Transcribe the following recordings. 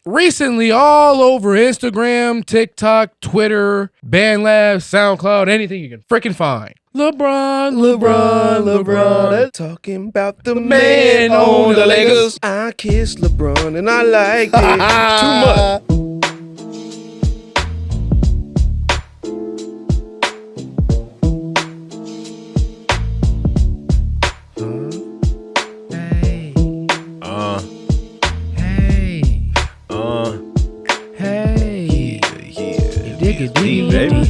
recently all over Instagram, TikTok, Twitter, BandLab, SoundCloud, anything you can freaking find. LeBron. Talking about the man on the Lakers. I kiss LeBron and I like it too much.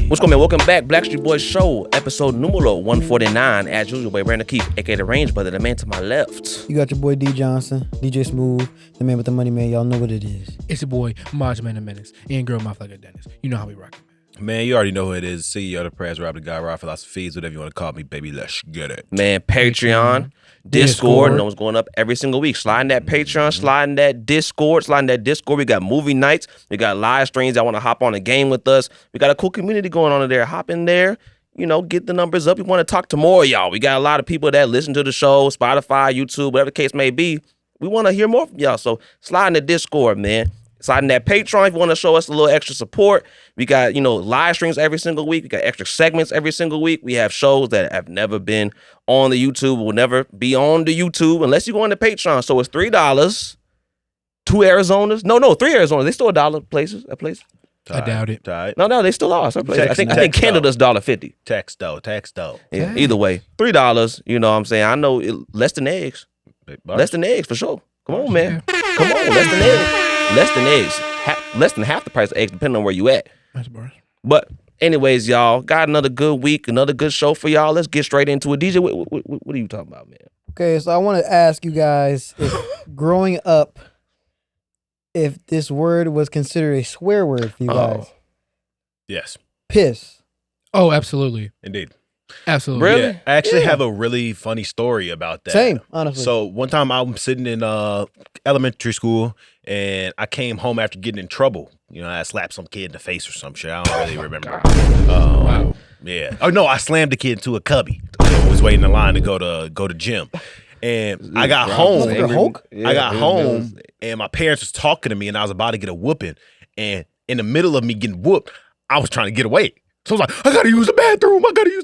What's going on, man? Welcome back, Blackstreet Boys Show, episode numero 149. As usual, boy, Brandon Keith, aka the Range Brother, the man to my left. You got your boy D Johnson, DJ Smooth, the man with the money, man. Y'all know what it is. It's your boy, Maj Man the Menace, and girl mouth like a dentist. You know how we rock it, man. You already know who it is. CEO of the prayers, Rob the guy, Rob philosophies, whatever you want to call me, baby. Let's get it. Man, Patreon, Discord. No one's going up every single week. Sliding that Patreon, sliding that Discord. We got movie nights. We got live streams that want to hop on a game with us. We got a cool community going on in there. Hop in there. You know, get the numbers up. We want to talk to more of y'all. We got a lot of people that listen to the show, Spotify, YouTube, whatever the case may be. We want to hear more from y'all. So slide in the Discord, man. Slide in that Patreon if you want to show us a little extra support. We got, live streams every single week. We got extra segments every single week. We have shows that have never been on the YouTube, will never be on the YouTube unless you go on the Patreon. So it's $3, 2 Arizonas. No, 3 Arizonas. They still $1 places at places. I doubt it. No, they still are. Some places. I think Canada's $1.50. Tax though. Yeah, either way, $3. You know what I'm saying? I know less than eggs. Less than eggs for sure. Come on, man. Come on, less than eggs. Less than eggs. Less than half the price of eggs, depending on where you at. That's bars. But anyways, y'all, got another good week, another good show for y'all. Let's get straight into it. DJ, what are you talking about, man? Okay, so I want to ask you guys, if growing up, if this word was considered a swear word for you guys. Yes. Piss. Oh, absolutely. Indeed. Absolutely. Really? Yeah, I actually have a really funny story about that. Same, honestly. So one time I'm sitting in elementary school and I came home after getting in trouble. I slapped some kid in the face or some shit. I don't really remember. Wow. Yeah. Oh no, I slammed the kid into a cubby. I was waiting in line to go to gym. And I got home. And my parents was talking to me and I was about to get a whooping. And in the middle of me getting whooped, I was trying to get away. So I was like, I gotta use the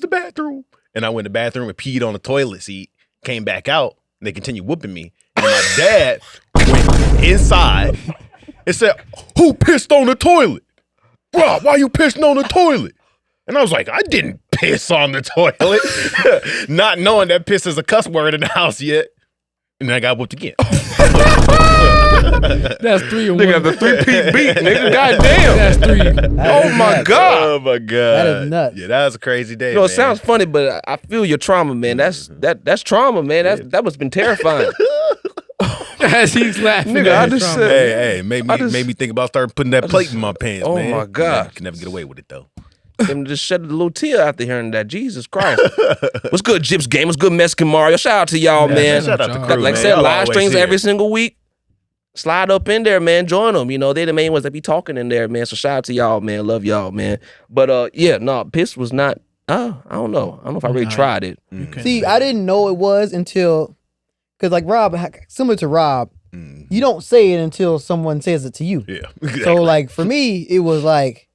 bathroom. And I went to the bathroom and peed on the toilet seat, came back out, and they continued whooping me. And my dad went inside and said, who pissed on the toilet? Rob, why you pissing on the toilet? And I was like, I didn't piss on the toilet. Not knowing that piss is a cuss word in the house yet. And then I got whooped again. That's 3 and 1. Nigga, the 3-peat beat, nigga. Goddamn. That's 3. Oh my God. Oh my God. That is nuts. Yeah, that was a crazy day. It sounds funny, but I feel your trauma, man. That's trauma, man. That must been terrifying. As he's laughing. Nigga, I just said, Hey, made me think about starting putting that plate in my pants, oh man. my God. I can never get away with it though. Them just shed a little tear after hearing that. Jesus Christ. What's good, Gyps Game? What's good, Mexican Mario? Shout out to y'all, man. Shout out to crew, like I man. said, Y'all live always streams here. every single week. Slide up in there, man. Join them. They the main ones that be talking in there, man. So shout out to y'all, man. Love y'all, man. But piss was not. I don't know. I don't know if I really tried it. See, I didn't know it was until, because like Rob, similar to Rob, you don't say it until someone says it to you. Yeah. Exactly. So like for me, it was like,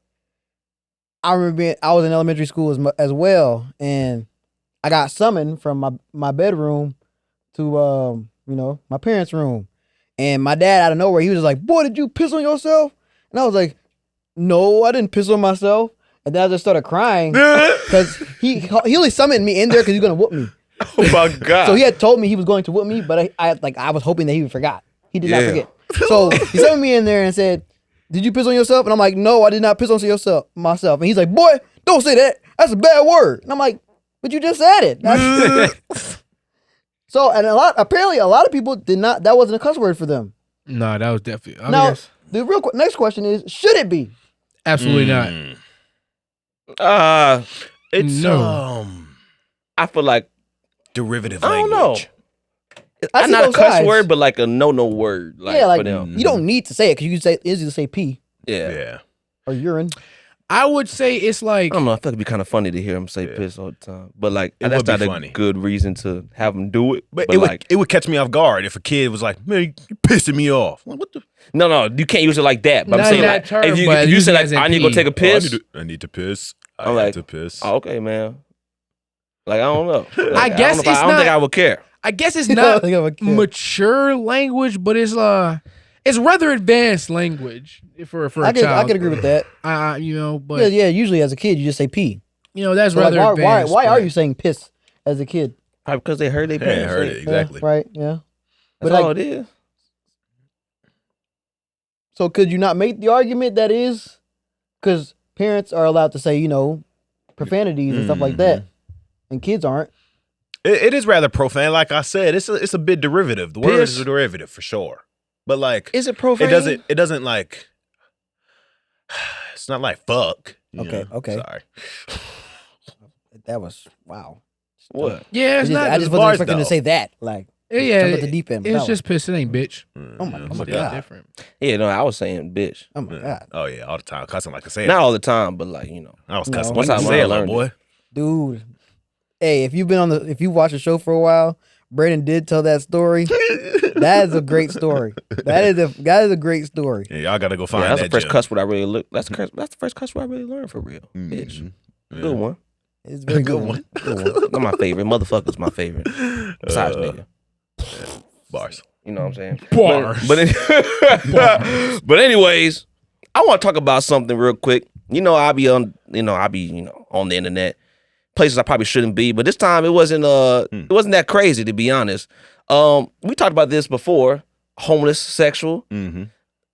I remember I was in elementary school as well, and I got summoned from my bedroom to my parents' room, and my dad out of nowhere, he was like, "Boy, did you piss on yourself?" And I was like, "No, I didn't piss on myself." And then I just started crying because he only summoned me in there because he was gonna whoop me. Oh my God. So he had told me he was going to whoop me, but I was hoping that he forgot. He did not forget. So he summoned me in there and said, "Did you piss on yourself?" And I'm like, "No, I did not piss on myself." And he's like, "Boy, don't say that. That's a bad word." And I'm like, "But you just said it." So, and apparently a lot of people did not, that wasn't a cuss word for them. No, that was definitely. Now, the real next question is, should it be? Absolutely not. It's No. I feel like derivative I don't language. know. I see Not a both cuss sides. word, but like a no word. Like, Yeah, like for them. you don't need to say it because you can say, it's easy to say pee Yeah. Yeah. or urine. I would say it's like I don't know. I feel like it'd be kind of funny to hear him say piss all the time, but like It that's would be not a funny. good reason to have him do it. But But like, it would catch me off guard if a kid was like, "Man, you pissing me off." Like, what the? no, you can't use it like that. But Not I'm saying that like, term, if you but say using it like, as in I need to go pee. take a piss, I need to piss. I I'm have like, to piss. oh, okay, man. Like I don't know. Like, I guess don't know if it's I don't think not- I would care. I guess it's You not don't think I'm a kid. mature language, but it's rather advanced language for a child. I could agree with that. But Yeah, usually as a kid, you just say pee. That's So, like, rather why advanced. are but- you saying piss as a kid? Probably because they heard their Yeah, parents. I heard say it it. exactly. Yeah, right, yeah. That's But all like, it is. so could you not make the argument that is because parents are allowed to say, profanities and stuff like that, and kids aren't? It is rather profane. Like I said, it's a bit derivative. The word Piss. is a derivative for sure. But like, Is it profane? it doesn't like. It's not like fuck. you Okay, know? okay. Sorry. That was wow. What? Yeah, it's not. I just bars, wasn't expecting to though. say that. Like, yeah, jumped at the deep end. with it's that just piss. It ain't bitch. Oh my It's God. different. Yeah, no, I was saying bitch. one. Oh my God, Oh yeah, all the time cussing like I said. Not all the time, but like I was No. cussing Once like I I said, learned little boy. dude. Hey, if you watched the show for a while, Brandon did tell that story. That is a great story. That is a great story. Yeah, y'all gotta go find Yeah, that's that the first gem. cuss word I really looked. That's the first cuss word I really learned for real. Bitch, Mhm. Yeah. good one. It's a very Good good one. one. Good one. Not my favorite. Motherfucker's my favorite. Besides nigga. Bars. You know what I'm saying? Bars. But anyways, I want to talk about something real quick. I be on on the internet, places I probably shouldn't be, but this time it wasn't that crazy, to be honest. We talked about this before, homeless-sexual. Mm-hmm.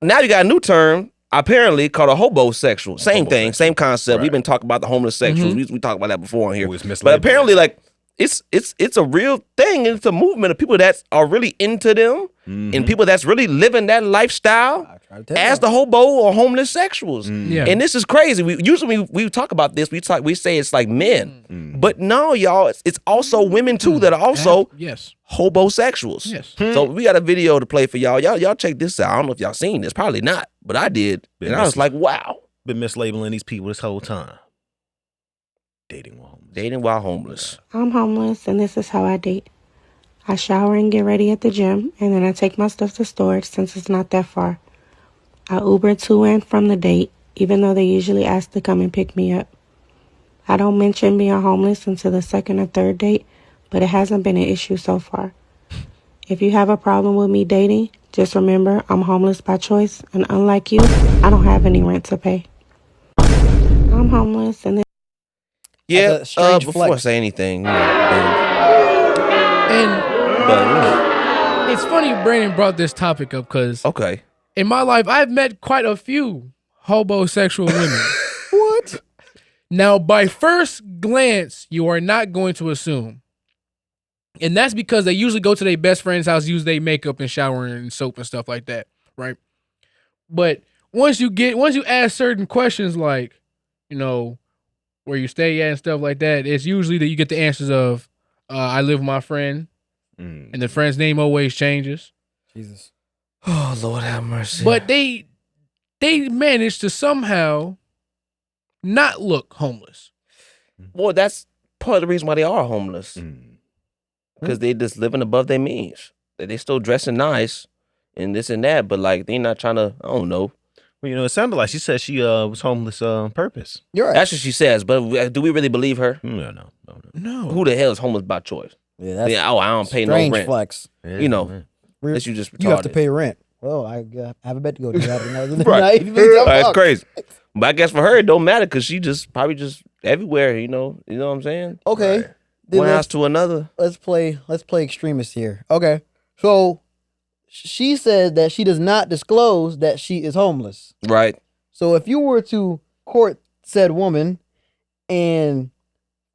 Now you got a new term, apparently called a hobo-sexual. Same thing, Hobo-sexual. same concept. Right. We've been talking about the homeless-sexuals. We talked about that before on here. Always mislabeled. But apparently, like, it's a real thing. It's a movement of people that are really into them and people that's really living that lifestyle I tried to tell as you. the hobo or homeless sexuals. Yeah. And this is crazy. We talk about this. We say it's like men, but no, y'all, it's also women too that are also yes. hobosexuals. Yes. So we got a video to play for y'all. Y'all check this out. I don't know if y'all seen this. Probably not, but I did, and I was like, wow, Been mislabeling these people this whole time. Dating while homeless. dating while homeless. I'm homeless, and this is how I date. I shower and get ready at the gym, and then I take my stuff to storage since it's not that far. I Uber to and from the date, even though they usually ask to come and pick me up. I don't mention being homeless until the second or third date, but it hasn't been an issue so far. If you have a problem with me dating, just remember I'm homeless by choice, and unlike you, I don't have any rent to pay. I'm homeless, and Yeah. That's a strange Before I flex. say anything, And but it's funny Brandon brought this topic up because okay. in my life I've met quite a few hobosexual women. What? Now, by first glance, you are not going to assume. And that's because they usually go to their best friend's house, use their makeup and shower and soap and stuff like that, right? But once you ask certain questions like, where you stay at and stuff like that, it's usually that you get the answers of, I live with my friend, and the friend's name always changes. Jesus. Oh Lord have mercy. But they manage to somehow not look homeless. Well, that's part of the reason why they are homeless. Mm. Because they just living above their means. They still dressing nice and this and that, but like they not trying to, I don't know. Well, it sounded like she said she was homeless on purpose. You're right. That's what she says, but do we really believe her? No. No. Who the hell is homeless by choice? Yeah, that's I don't pay no strange rent. flex. Yeah, You know. man. Unless you just retarded. You have to pay rent. Well, I have a bet to go to that. Right. That's crazy. But I guess for her it don't matter because she just probably just everywhere, you know what I'm saying? Okay. Right. Then One house to another. let's play extremist here. Okay. So she said that she does not disclose that she is homeless. Right. So if you were to court said woman and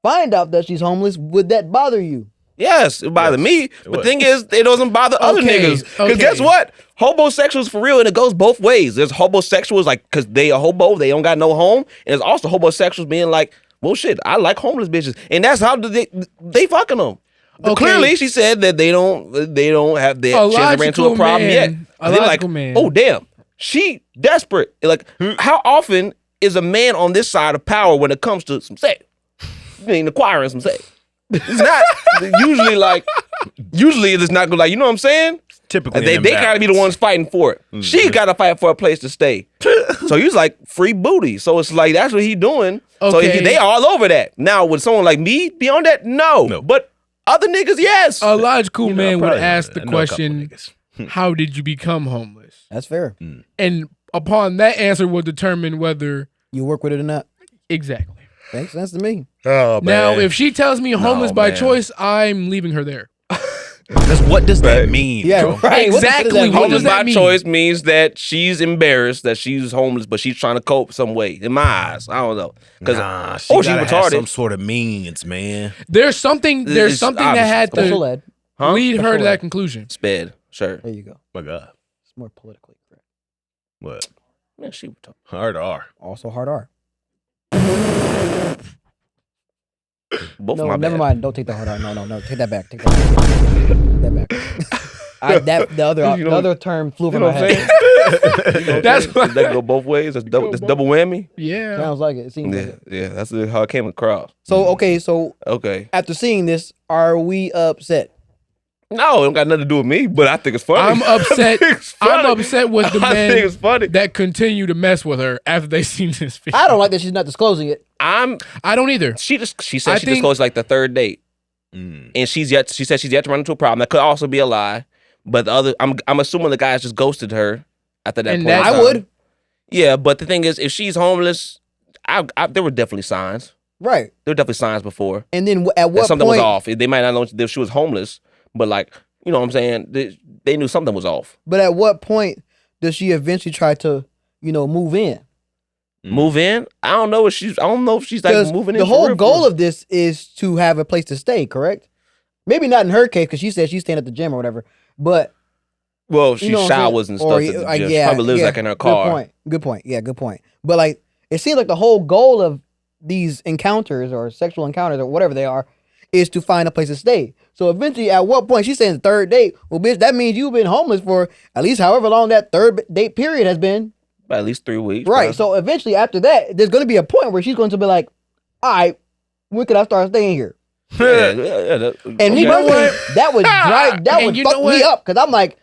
find out that she's homeless, would that bother you? Yes, it bothers Yes, me. it But would. the thing is, it doesn't bother other Okay, niggas. Because okay. guess what? Hobosexuals for real, and it goes both ways. There's hobosexuals like because they a hobo, they don't got no home, and there's also hobosexuals being like, well, shit, I like homeless bitches, and that's how they fucking them. Okay. Clearly, she said that they don't have A she hasn't ran into a logical problem man- yet. a And they're like, logical man. oh damn, she desperate. Like, how often is a man on this side of power when it comes to some sex. You ain't acquiring some sex. It's not usually it's not good. Like, you know what I'm saying? Typically, they gotta be the ones fighting for it. She gotta fight for a place to stay. So he's like free booty. So it's like that's what he doing. So they all over that. Now would someone like me be on that? No. But other niggas, yes. A logical man would probably ask the I know a couple question, niggas. how did you become homeless? That's fair. And upon that answer will determine whether You work with it or not. exactly. Makes sense to me. Oh, Now, man. if she tells me homeless by man. choice, I'm leaving her there. Because what does that mean? Yeah, bro? right. Exactly. What Homeless does that by mean? choice means that she's embarrassed that she's homeless, but she's trying to cope some way. In my eyes, I don't know. Nah, she or she's gotta have retarded. some sort of means, man. There's something It's that obvious. had Special to ed. Huh? lead her Special to that ed. conclusion. Sped, sure. There you go. My God. It's more politically correct. What? Man, she retarded. Hard R. Also hard R. Both of No, my never bad. mind. Don't take the hard R. No. Take that back. Take that back. The other term flew You from know my what I'm head. saying? That's Does that go both ways? That's double whammy. Yeah. Sounds like it. It seems like Yeah, it. that's how it came across. So okay, Okay. after seeing this, are we upset? No, it don't got nothing to do with me, but I think it's funny. I'm upset. I think it's I'm funny. upset with the I think men it's funny. that continue to mess with her after they seen this video. I don't like that she's not disclosing it. I don't either. She said I she think- disclosed like the third date, and she said she's yet to run into a problem. That could also be a lie, but the other I'm assuming the guys just ghosted her after that And point. in that- I time. would. Yeah, but the thing is, if she's homeless, there were definitely signs. Right. There were definitely signs before And then at that what something point? was off. They might not know if she was homeless, but like, you know what I'm saying? They knew something was off. But at what point does she eventually try to, move in? Move in? I don't know if she's like Because moving in. the for whole real, goal for of this is to have a place to stay, correct? Maybe not in her case because she said she's staying at the gym or whatever. But well, she you know what I'm showers saying? and stuff. At the gym. She probably lives like in her car. Good point. Yeah, good point. But like, it seems like the whole goal of these encounters or sexual encounters or whatever they are is to find a place to stay. So eventually, at what point she's saying the third date? Well, bitch, that means you've been homeless for at least however long that third date period has been. About at least 3 weeks. Right. probably. So eventually, after that, there's going to be a point where she's going to be like, "All right, when can I start staying here?" yeah. And me personally, that would drive, that And would you fuck know me what? up because I'm like,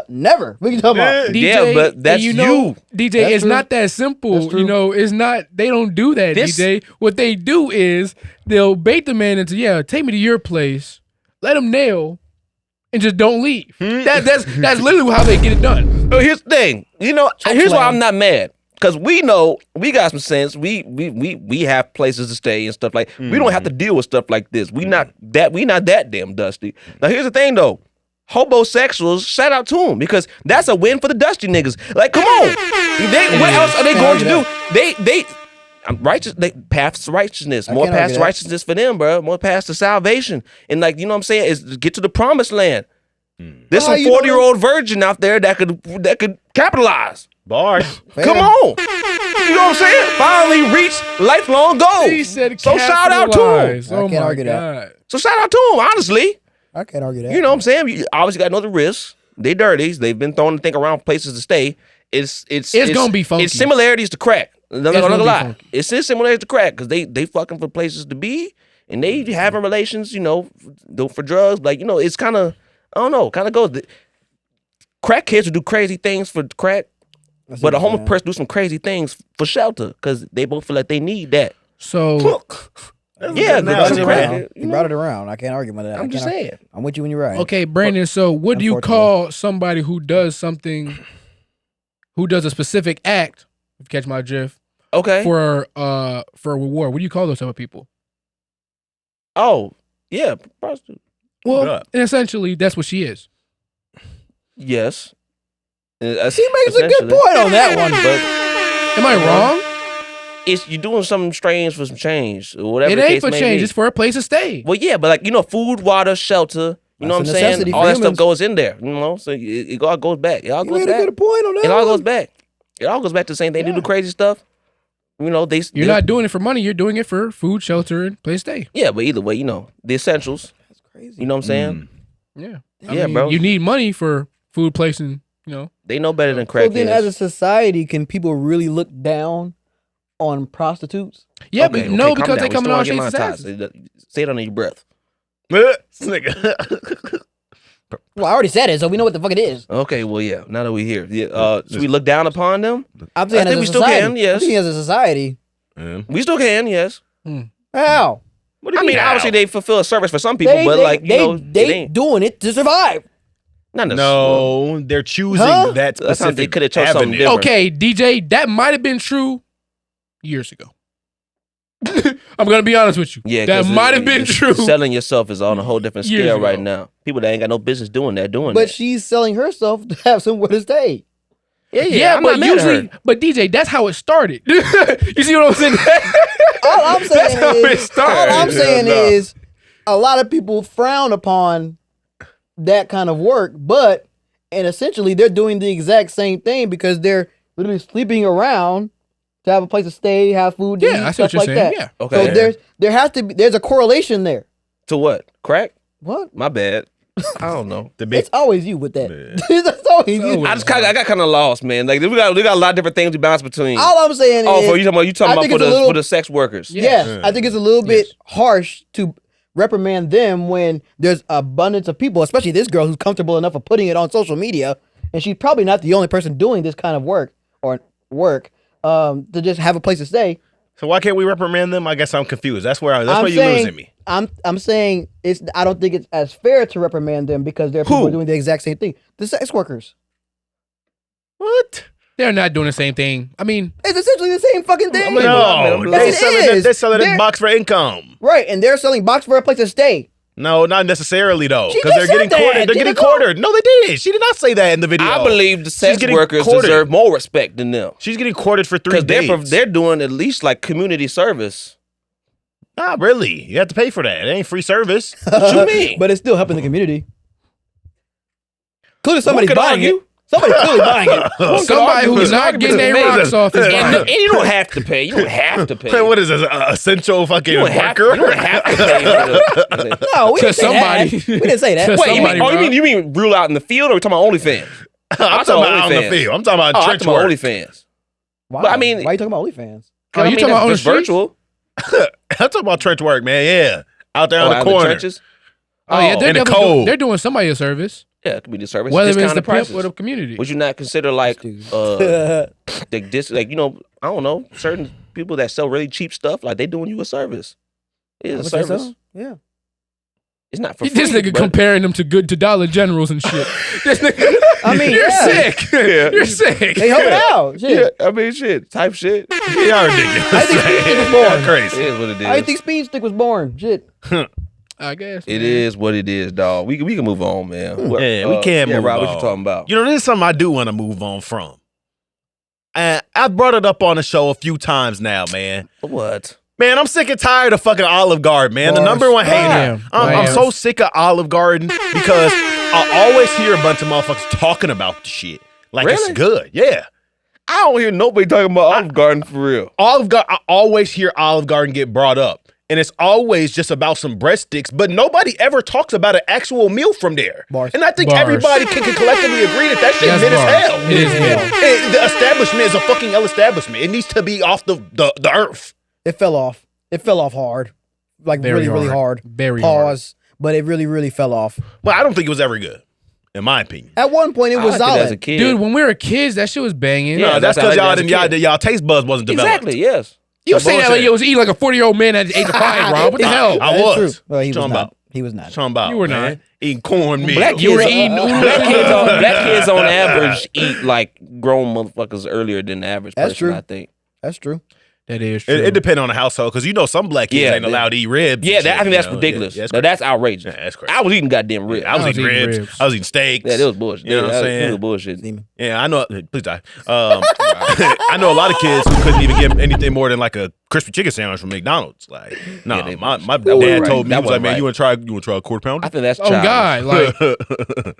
never. What you talking about? Yeah, but that's and you. DJ, That's it's true. not that simple. That's true. It's not, they don't do that, This- DJ. What they do is they'll bait the man into, take me to your place, let him nail, and just don't leave. That's literally how they get it done. So here's the thing. Here's why I'm not mad. Because we know we got some sense. We have places to stay and stuff like. We don't have to deal with stuff like this. We not that damn dusty. Now here's the thing though. Hobo-sexuals, shout out to them because that's a win for the dusty niggas. Like, come on, what else are they going to do? They righteous. They paths to righteousness. More can't paths argue to that. righteousness for them, bro. More paths to salvation, and like you know what I'm saying is get to the promised land. There's How some you know 40-year-old virgin out there that could capitalize. Bars. Fair. Come on. You know what I'm saying? Finally reached lifelong goals. He said, So shout out to him. capitalize. I Oh can't my argue that. God. So shout out to him, honestly. I can't argue that. You know what I'm saying? You obviously got to know the risks. They dirties. They've been throwing the thing around places to stay. It's gonna be funky. It's similarities to crack. I'm not It's gonna gonna be lie. funky. It's similarities to crack because they fucking for places to be and they having relations, for drugs. Like, it's kind of, I don't know, kind of goes. Crack kids will do crazy things for crack. That's But a what I'm homeless saying. person do some crazy things for shelter because they both feel like they need that. So, Yeah, He brought, some it crack. around. He brought it around. I can't argue with that. I'm just saying. I'm with you when you're right. okay, Brandon, so what do you Unfortunately. call somebody who does something, who does a specific act, if you catch my drift, Okay. for a reward? What do you call those type of people? Oh, yeah, prostitute. Well, up? essentially, that's what she is. Yes. He makes a good point on that one. But Am I wrong? it's you're doing something strange for some change or whatever. It the ain't case for may change. be. It's for a place to stay. Well, yeah, but food, water, shelter. You know what That's I'm a saying? necessity All for that stuff humans. goes in there. So it all goes back. It all You goes made a back. good point on that It all one. goes back. It all goes back to the same thing. They do crazy stuff. You're not doing it for money. You're doing it for food, shelter, and place to stay. Yeah, but either way, the essentials. That's crazy. You know what I'm saying? Yeah. Yeah, bro. You need money for food, place, and They know better than So crackheads. then, as a society, can people really look down on prostitutes? Yeah, Okay, but no, calm because down. they We coming still on wanna get straight to monetized. Say it under your breath. This nigga. Well, I already said it, so we know what the fuck it is. Okay, well, yeah. Now that we're here, should we look down upon them? I'm saying I think as a we still society. can, yes. I'm thinking as a society. We still can, yes. How? What do you I mean, how? obviously they fulfill a service for some people, but they doing it to survive. not necessarily. No, they're choosing Huh? that That's how they specific could have chose something avenue. different. Okay, DJ, that might have been true years ago. I'm gonna be honest with you. Yeah, that 'cause might have been true. Selling yourself is on a whole different Years scale ago. right now. People that ain't got no business doing that. But she's selling herself to have somewhere to stay. Yeah, I'm but not mad at her. usually, but DJ, that's how it started. You see what I'm saying? All I'm saying That's how it is, started. all I'm saying is, a lot of people frown upon that kind of work, and essentially they're doing the exact same thing because they're literally sleeping around to have a place to stay, have food to eat, Yeah, I see what stuff you're like saying. that. Yeah. Okay. So there's a correlation there. To what? Crack? What? My bad. I don't know. The big It's always you with that. Yeah. It's always you. I got kind of lost, man. Like we got a lot of different things to bounce between. All I'm saying Oh, is, for you talking I about think for it's a the little- for the sex workers. yeah, I think it's a little bit Yes. harsh to reprimand them when there's abundance of people, especially this girl who's comfortable enough of putting it on social media, and she's probably not the only person doing this kind of work to just have a place to stay. So why can't we reprimand them? I guess I'm confused. That's where I'm you're saying- losing me. I'm saying I don't think it's as fair to reprimand them because there are people doing the exact same thing. The sex workers. What? They're not doing the same thing. I mean, It's essentially the same fucking thing. No, Yes, it is. they're selling They're- a box for income. Right, and they're selling box for a place to stay. No, not necessarily though, She because just they're getting said that. quartered. They're She getting didn't quartered. No, they did. She did not say that in the video. I believe the sex getting workers quartered. deserve more respect than them She's getting quartered for 3 because days. they're doing at least like community service. Not really. You have to pay for that. It ain't free service. What you mean? But it's still helping the community. Including somebody could buying argue? it. Somebody's clearly buying it. somebody who's not getting their rocks off is and, buying and you don't have to pay. You don't have to pay. Man, what is this? Essential fucking you don't have to, worker? you don't have to pay for the, No, we To didn't say somebody. that. We didn't say that. To Wait, somebody, bro. you mean real out in the field, or we talking about OnlyFans? I'm talking about on the OnlyFans. field. I'm talking about Oh, I'm trench talking about work. OnlyFans. Why? But I mean- why are you talking about OnlyFans? Oh, you talking about on the it's streets? virtual? I'm talking about trench work, man. Yeah, out there Oh, on out the in corner. trenches? Oh yeah, they're in the definitely cold. they're doing somebody a service, Yeah, it could be the service. whether it's the Discounted pimp prices. or the community. Would you not consider like Dude. like I don't know, certain people that sell really cheap stuff, like they doing you a service. It I is would a say service. so. Yeah. It's not for free. This nigga but- comparing them to Dollar Generals and shit. This nigga, I mean, you're yeah. sick. You're sick. They help it out. Shit. Yeah, I mean shit. Type shit. Y'all ridiculous. I think Speed Stick was Y'all born. It crazy. is what it is. I think Speed Stick was born. Shit. I guess It man. is what it is, dog. We can move on, man. What- Yeah, we can move Rob, on. what you talking about? You know, this is something I do want to move on from. And I brought it up on the show a few times now, man. What? Man, I'm sick and tired of fucking Olive Garden, man. The Bars. number one hater. Damn. I'm Damn. so sick of Olive Garden because I always hear a bunch of motherfuckers talking about the shit. Like Really? it's good. Yeah. I don't hear nobody talking about Olive Garden for real. I always hear Olive Garden get brought up. And it's always just about some breadsticks, but nobody ever talks about an actual meal from there. Bars. And I think Bars. everybody can collectively agree that shit That's mid as bars. hell. It is mid. The establishment is a fucking L establishment. It needs to be off the earth. It fell off. It fell off hard. Like Very really hard. Very hard. Pause. But it really fell off. Well, I don't think it was ever good, in my opinion. At one point, it I was liked it as a solid. kid. Dude, when we were kids, that shit was banging. Yeah, No, that's that's how I because liked it as a y'all taste buds wasn't developed. exactly, yes. You Some say that like bullshit. you was eating like a 40-year-old man at the age of 5, Rob. What the hell? I That's was. true. Well, he was Talking not. about. He was not. Talking about You were man. not. Eating cornmeal. Black You were kids- eating Black kids on average eat like grown motherfuckers earlier than the average That's person, true. I think. That's true. That is true. It depends on the household because some black kids Yeah, ain't allowed to eat ribs. Yeah, and shit, I think that's you know? ridiculous. Yeah, No, that's outrageous. Yeah, that's crazy. I was eating goddamn ribs. I was eating ribs. ribs. I was eating steaks. Yeah, that was bullshit. You know what I'm saying? That was bullshit. Demon. Yeah, I know. Please die. I know a lot of kids who couldn't even get anything more than like a crispy chicken sandwich from McDonald's. Like, no, Yeah, they- my that dad wasn't told me, right. he was That like, man, wasn't you want to try a quarter pounder? I think that's Oh, childish. God. Like,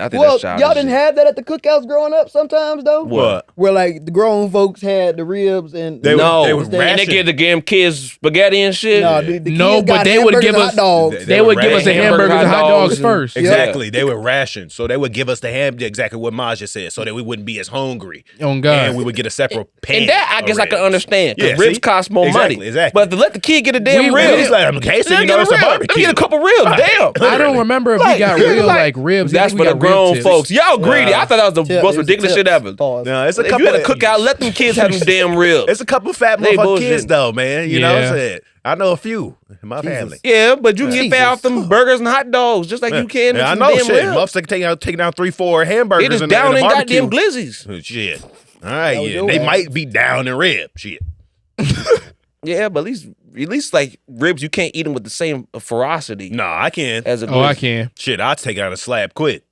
I think Well, that's childish. y'all didn't have that at the cookouts growing up sometimes, though? What? Where, like, the grown folks had the ribs and... They No, were and they rationed. give the damn kids spaghetti and shit. No, the No, kids but got they would hamburgers give and us- hot dogs. They would give us the Hamburger, hamburgers and hot hot dogs dogs, first. Exactly. They were rationed. So they would give us the exactly what Maj just said, so that we wouldn't be as hungry. On God. And we would get a separate pan. And that I guess of I can ribs. understand. Because Yeah, ribs see? cost more Exactly, money. exactly. But to let the kid get a damn We- rib. He's like, okay, so Let you me know get it's a a rib. Let barbecue. me get a couple ribs. Damn. I don't remember if we got real like ribs. That's I think for we the got rib grown tips. folks. Y'all greedy. I thought that was the Tip, most it was ridiculous shit tips. ever. Pause. No, it's a If couple. you had a cookout, let them kids have them damn ribs. It's a couple fat They motherfucking kids bullshitting. though, man. You know what I'm Yeah. saying? I know a few in my family. Yeah, but you can get Jesus. fat off them burgers and hot dogs just like you can with Yeah, I some know damn shit. ribs. Motherfucker taking down 3-4 hamburgers It is in down a in barbecue. goddamn glizzies. Oh, shit. All right, That was yeah. your They ass. might be down in rib. Shit. Yeah, but at least like ribs, you can't eat them with the same ferocity No, I can. as a Oh, I glizzy. can. Shit, I'll take out a slab quick.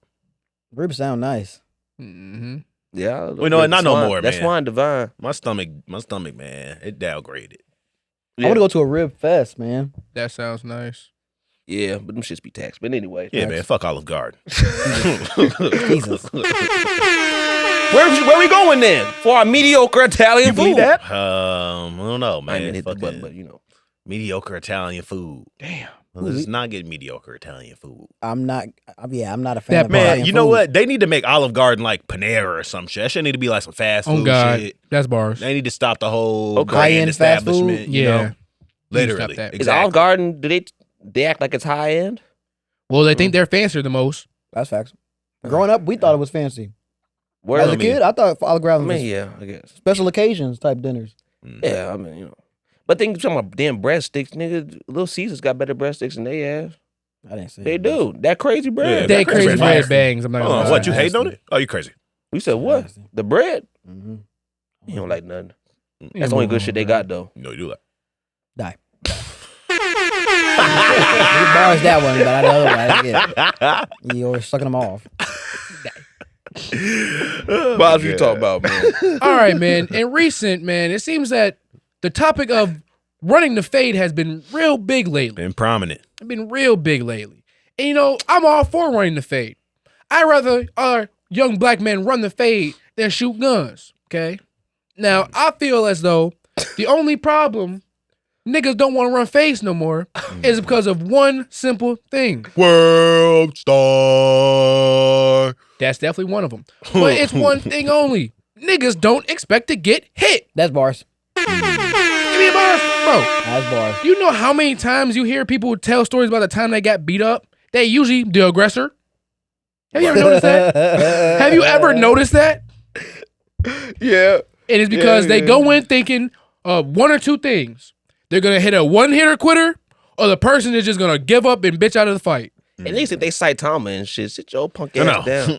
Ribs sound nice. Mm-hmm. Yeah, Well, no, not no more, That's man. wine divine. My stomach, man, it downgraded. I want to go to a rib fest, man. That sounds nice. Yeah, but them shits be taxed. But anyway, Yeah, man, fuck Olive Garden. Jesus. where we going then for our mediocre Italian food? I don't know, man. I didn't hit the Fucking button, but you know. mediocre Italian food. Damn. Well, let's not get mediocre Italian food. I'm not a fan That of Man, Italian you know food. what? They need to make Olive Garden like Panera or some shit. That shit need to be like some fast Oh food God, shit. that's bars. They need to stop the whole Okay. grand High-end fast food? establishment. You Yeah. know? Need to Literally. stop that. Is Exactly. Olive Garden? Do they act like it's high end? Well, they think they're fancier the most. That's facts. Growing up, we thought it was fancy. Where As I a mean, kid, I thought Olive I Garden mean, was yeah, I guess. special occasions type dinners. Yeah, I mean, you know. But think talking about damn breadsticks, nigga. Little Caesars got better breadsticks than they have. I didn't see They it. do. That crazy bread. Yeah, They that crazy crazy bread. red bangs. I'm not gonna Oh, lie. what, you hating nasty. on it? Oh, you crazy. You said what? Nasty. The bread? Mm-hmm. You don't like nothing. Yeah, That's the only move good on, shit they man. got though. No, you do that. Die. He bars that one, but I know the other one. I didn't get it. You always sucking them off. What else you talking about, man? All right, man. In recent, man, it seems that the topic of running the fade has been real big lately. Been prominent. It's been real big lately. And you know, I'm all for running the fade. I'd rather our young black men run the fade than shoot guns. Okay. Now, I feel as though the only problem niggas don't want to run fades no more is because of one simple thing. World star. That's definitely one of them. But it's one thing only. Niggas don't expect to get hit. That's bars. Give me a bar, bro. That's bars. You know how many times you hear people tell stories about the time they got beat up? They usually the aggressor. Have you ever noticed that? Have you ever noticed that? Yeah. And it's because Yeah, they yeah. go in thinking of one or two things. They're gonna hit a one-hitter quitter, or the person is just gonna give up and bitch out of the fight. At least if they Saitama and shit, sit your punk No, ass no. down.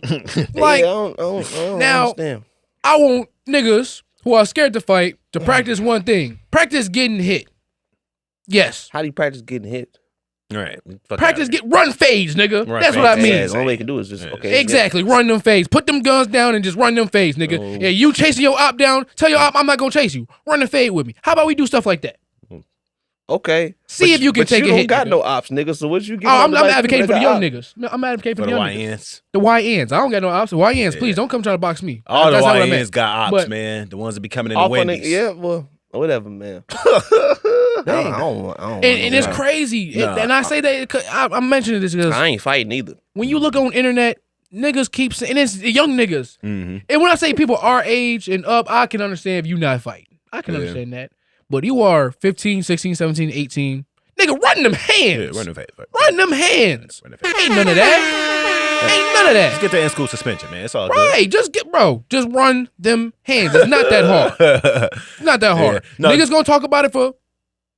Like, Yeah, I don't now- understand. I want niggas who are scared to fight to practice one thing. Practice getting hit. Yes. How do you practice getting hit? All right. Fuck Practice outta get run fades, nigga. Run That's what I fades. mean. Yeah, the only way you can do is just Yeah. okay. Exactly. Run them fades. Put them guns down and just run them fades, nigga. Oh. Yeah, you chasing your op down, tell your op I'm not gonna chase you. Run the fade with me. How about we do stuff like that? Okay. See if you can but take you a don't hit, got nigga. no ops, nigga. So what you get? Oh, I'm advocating for the young niggas. No, I'm advocating for For the the young niggas. YNs. The YNs. I don't got no ops. The YNs, please Yeah. don't come try to box me. All the That's not what I YNs meant. got ops, But- man. The ones that be coming in the Off on the, Wendy's. yeah, well, whatever, man. I don't And it's know. crazy. Nah. And I say that 'cause I'm mentioning this because I ain't fighting either. when you look on internet, niggas keep saying, and it's the young niggas. Mm-hmm. And when I say people our age and up, I can understand if you not fighting. I can Yeah. understand that. But you are 15, 16, 17, 18. Nigga, run them hands. Yeah, run the face. Run them hands. Run the face. Ain't none of that. Ain't none of Just that. get the in-school suspension, man. It's all Right. Just run them hands. It's not that hard. good. It's not that hard. Yeah. No. Niggas gonna talk about it for,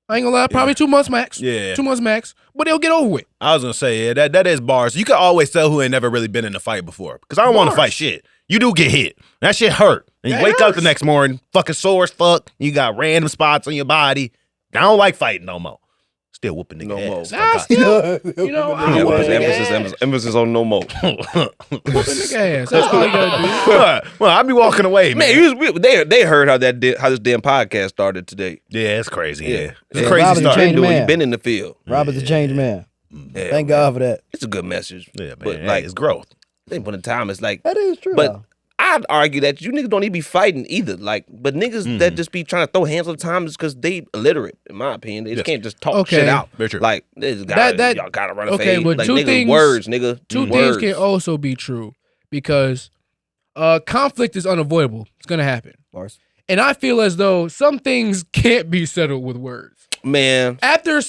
I ain't gonna lie, probably 2 months max. Yeah. 2 months max. But they'll get over with. I was gonna say, yeah, that is bars. You can always tell who ain't never really been in a fight before. Because I don't want to Bars. fight shit. You do get hit. That shit hurt. And you That wake up the hurts. next morning, fucking sore as fuck. You got random spots on your body. I don't like fighting no more. Still whooping nigga No more. ass. Nah, still, you know, I Yeah, whoop a but nigga ass. emphasis on no more. Whoop a nigga ass. That's all you gotta Well, I be walking away, man. Man, they heard how this damn podcast started today. Yeah, it's crazy. Yeah, it's Yeah. a crazy Robin's a start. changed Been doing, man. you been in the field. Robert's a changed man. Yeah, Thank man. God for that. It's a good message. Yeah, man. But Hey, like, it's growth. Then when the time is like, That is true. but though. I'd argue that you niggas don't even be fighting either. Like, but niggas that just be trying to throw hands all the time is because they illiterate, in my opinion. They just can't just talk shit out. Very true. Like, they just gotta, y'all gotta run a okay, fade. but Like, two niggas, things- words, nigga. Two words. things can also be true because conflict is unavoidable. It's gonna happen. Bars. And I feel as though some things can't be settled with words. Man. After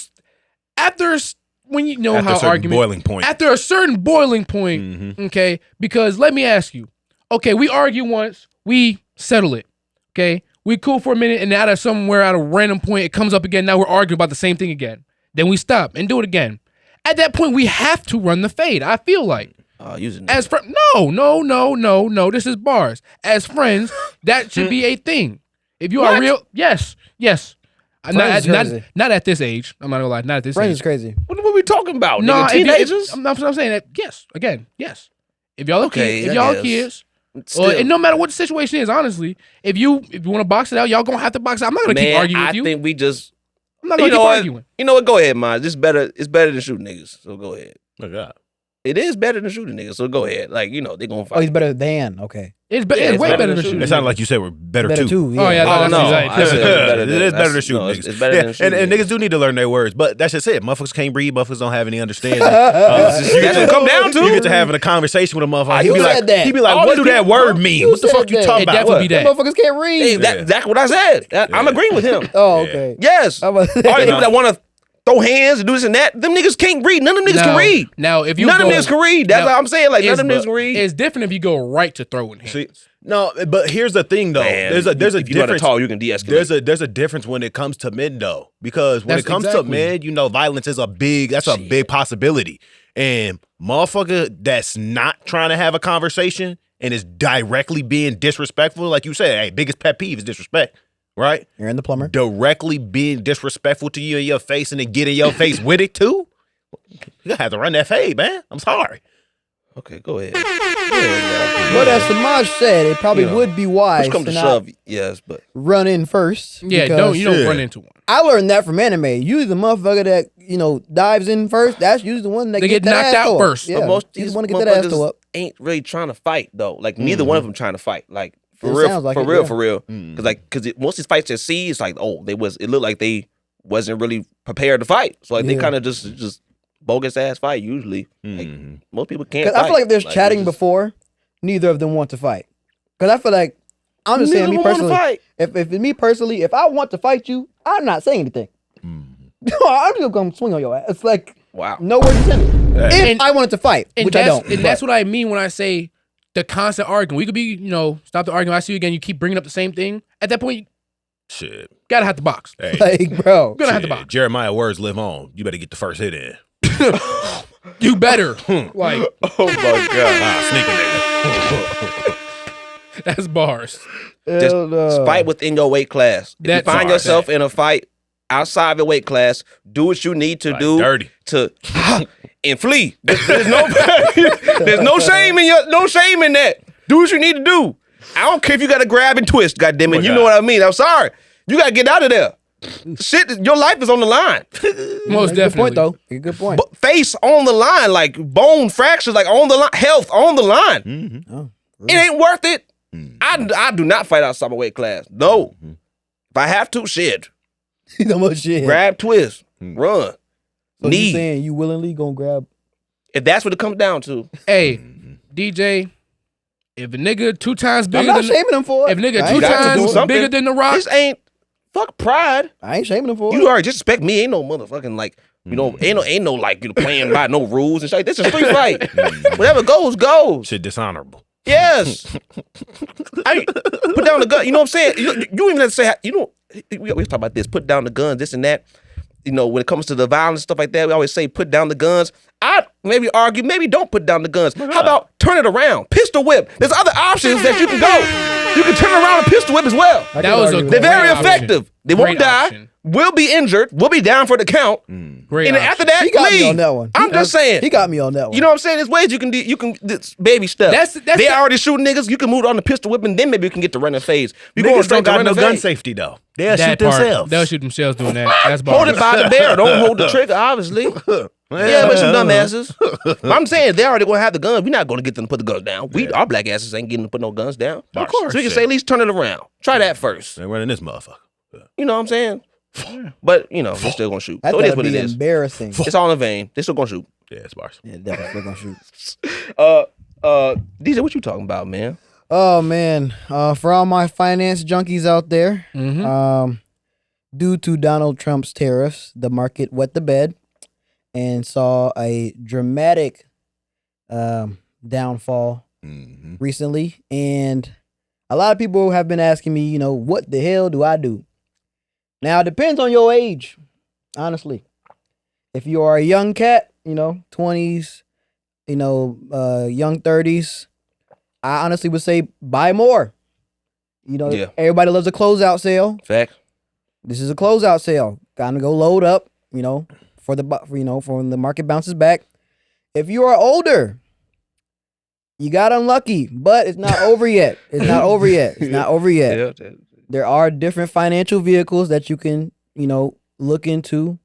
when you know After a how certain argument boiling point. after a certain boiling point, okay? Because let me ask you, okay, we argue once, we settle it, okay? We cool for a minute, and out of random point, it comes up again. Now we're arguing about the same thing again. Then we stop and do it again. At that point, we have to run the fade. I feel like. Using As no. This is bars. As friends, that should be a thing. If you are real, yes. Friends is crazy. Not at this age. I'm not gonna lie. Not at this Friends age. is crazy. What are we talking about? No, nigga? Teenagers? I'm saying that. Yes, again, yes. If y'all are Okay, kids, if I y'all are guess. kids, Still. and no matter what the situation is, honestly, if you want to box it out, y'all gonna have to box it out. I'm not gonna keep Man, arguing I with you. think we just. I'm not gonna keep arguing. You know what? Go ahead, man. It's better than shooting niggas. So go ahead. Oh, God. It is better than shooting niggas. So go ahead. Like, they're gonna fight. Oh, he's better than. Okay. It's Yeah, way better than shooting. It sounded like you said we're better, Better too. too. Oh, yeah, Oh, that's no. exactly- I said it was better than- It is better than that's- shooting no, niggas. it's better than shooting and niggas. niggas do need to learn their words, but that's just it. Motherfuckers can't read. Motherfuckers don't have any understanding. That's what it come down to. You get to having a conversation with a motherfucker. You He be said like, that. he be like, All what these do that people- word mean? you What the fuck said you that. talking It about? definitely be Them that. motherfuckers can't read. Hey, that's what I said. I'm agreeing with him. Oh, okay. Yes. How All about these people that want to throw hands and do this and that, them niggas can't read. None of them niggas can read. Now, if you None of go, them niggas can read. That's now, what I'm saying. Like, none of them it's- niggas can read. It's different if you go right to throwing hands. See, no, but here's the thing though. Man, there's a if you gotta difference. talk, you can de-escalate. There's a difference when it comes to men though, because when That's it comes exactly. to men, violence is a big possibility. And motherfucker that's not trying to have a conversation and is directly being disrespectful, like you said, hey, biggest pet peeve is disrespect, right? You're in the plumber. Directly being disrespectful to you in your face and then get in your face with it too. You gonna have to run that fade, man. I'm sorry. Okay, go ahead. But as Samaj said, it probably would be wise Push come to to not shove, yes, but run in first. Yeah, because you don't run into one. I learned that from anime. Usually the motherfucker that, dives in first, that's usually the one that They gets get that knocked ass out tore up. first. Yeah, but most he's these the one to get that ass tore motherfuckers up. ain't really trying to fight though. Like neither one of them trying to fight. Like for It real, sounds like for it, real, yeah. for real. Because most of these fights at sea, it's like it looked like they wasn't really prepared to fight. So like they Yeah. kind of just bogus ass fight usually. Like, most people can't. Because I feel like if there's Like, chatting it's just- before, neither of them want to fight. Because I feel like, I'm just Neither saying, me one wanna personally, fight. if me personally, if I want to fight you, I'm not saying anything. I'm just going to swing on your ass. It's like, Wow. no words intended. If And- I wanted to fight, And which I that's, don't. And that's what I mean when I say the constant arguing. We could be, stop the argument. I see you again. You keep bringing up the same thing. At that point, you Shit. gotta have to box. Hey, like, bro. You're gonna have to shit, box. Jeremiah words live on. You better get the first hit in. You better. Like, Oh my god. Ah, sneaker nigga. that's bars. Just Hell no. fight within your weight class. If you That's find hard. yourself in a fight outside of your weight class, do what you need to Like do dirty. to and flee. There's no shame in that. Do what you need to do. I don't care if you got to grab and twist. Goddamn it, Oh, you God. know what I mean. I'm sorry. You got to get out of there. Shit, your life is on the line. Most Good point, definitely. though. Good point. But face on the line, like bone fractures, like on the line, health on the line. Oh, It ain't worth it. I do not fight outside my weight class. No. If I have to, shit. no more shit. Grab, twist, run, So you knee. saying you willingly gonna grab? If that's what it comes down to. Hey, DJ, if a nigga 2 times I'm bigger not than shaming him for it. if a nigga I 2 ain't got to do times something. bigger than the Rock, This ain't fuck pride. I ain't shaming him for You it. already just expect me. Ain't no motherfucking like, ain't no like playing by no rules and shit. This is a street fight. Whatever goes, goes. Shit dishonorable. Yes. Put down the gun. You know what I'm saying? You even have to say, we always talk about this. Put down the guns, this and that. When it comes to the violence, stuff like that, we always say put down the guns. I'd maybe argue, maybe don't put down the guns. How about turn it around? Pistol whip. There's other options that you can go. You can turn around and pistol whip as well. I that can was argue a with They're that. very great option. effective. They won't Great die. option. Will be injured. Will be down for the count. great And then option. after that, He got leave. me on that one. I'm just saying. He got me on that one. You know what I'm saying? There's ways you can do. You can this baby stuff. That's they the- already shooting niggas. You can move on the pistol whip, and then maybe you can get to running phase. You going Niggas straight don't to got running no gun phase. safety though. They'll that shoot part, themselves. they'll shoot themselves doing that. That's bars. Hold it by the barrel. Don't hold the trigger. Obviously. Yeah, but some dumbasses. But I'm saying they already gonna have the guns. We're not gonna get them to put the guns down. Our black asses ain't getting to put no guns down. Of course. So we can say at least turn it around. Try that first. They're running this motherfucker. You know what I'm saying? But they're still gonna shoot. That's So it is gotta what it be is. embarrassing. It's all in vain. They still gonna shoot. Yeah, it's bars. Yeah, definitely still gonna shoot. DJ, what you talking about, man? Oh man, for all my finance junkies out there, due to Donald Trump's tariffs, the market wet the bed and saw a dramatic downfall recently. And a lot of people have been asking me, what the hell do I do? Now, it depends on your age, honestly. If you are a young cat, 20s, young 30s, I honestly would say buy more. Everybody loves a closeout sale. Fact. This is a closeout sale. Gotta go load up, for the market bounces back. If you are older, you got unlucky, but it's not over yet. It's not over yet. It's not over yet. Yeah. There are different financial vehicles that you can, look into.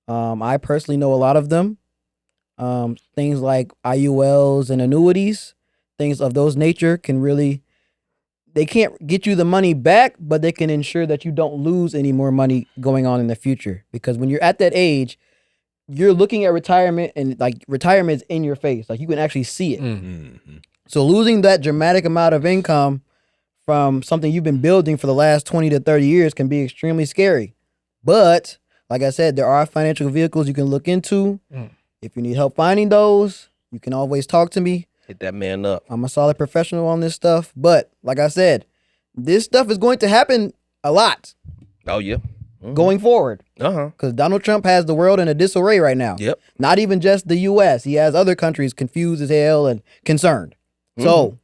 I personally know a lot of them. Things like IULs and annuities, things of those nature they can't get you the money back, but they can ensure that you don't lose any more money going on in the future. Because when you're at that age, you're looking at retirement and like retirement's in your face. Like you can actually see it. So losing that dramatic amount of income from something you've been building for the last 20 to 30 years can be extremely scary. But like I said, there are financial vehicles you can look into. If you need help finding those, you can always talk to me. Hit that man up. I'm a solid professional on this stuff. But like I said, this stuff is going to happen a lot. Oh, yeah. Going forward. Uh-huh. Donald Trump has the world in a disarray right now. Yep. Not even just the U.S. He has other countries confused as hell and concerned. So,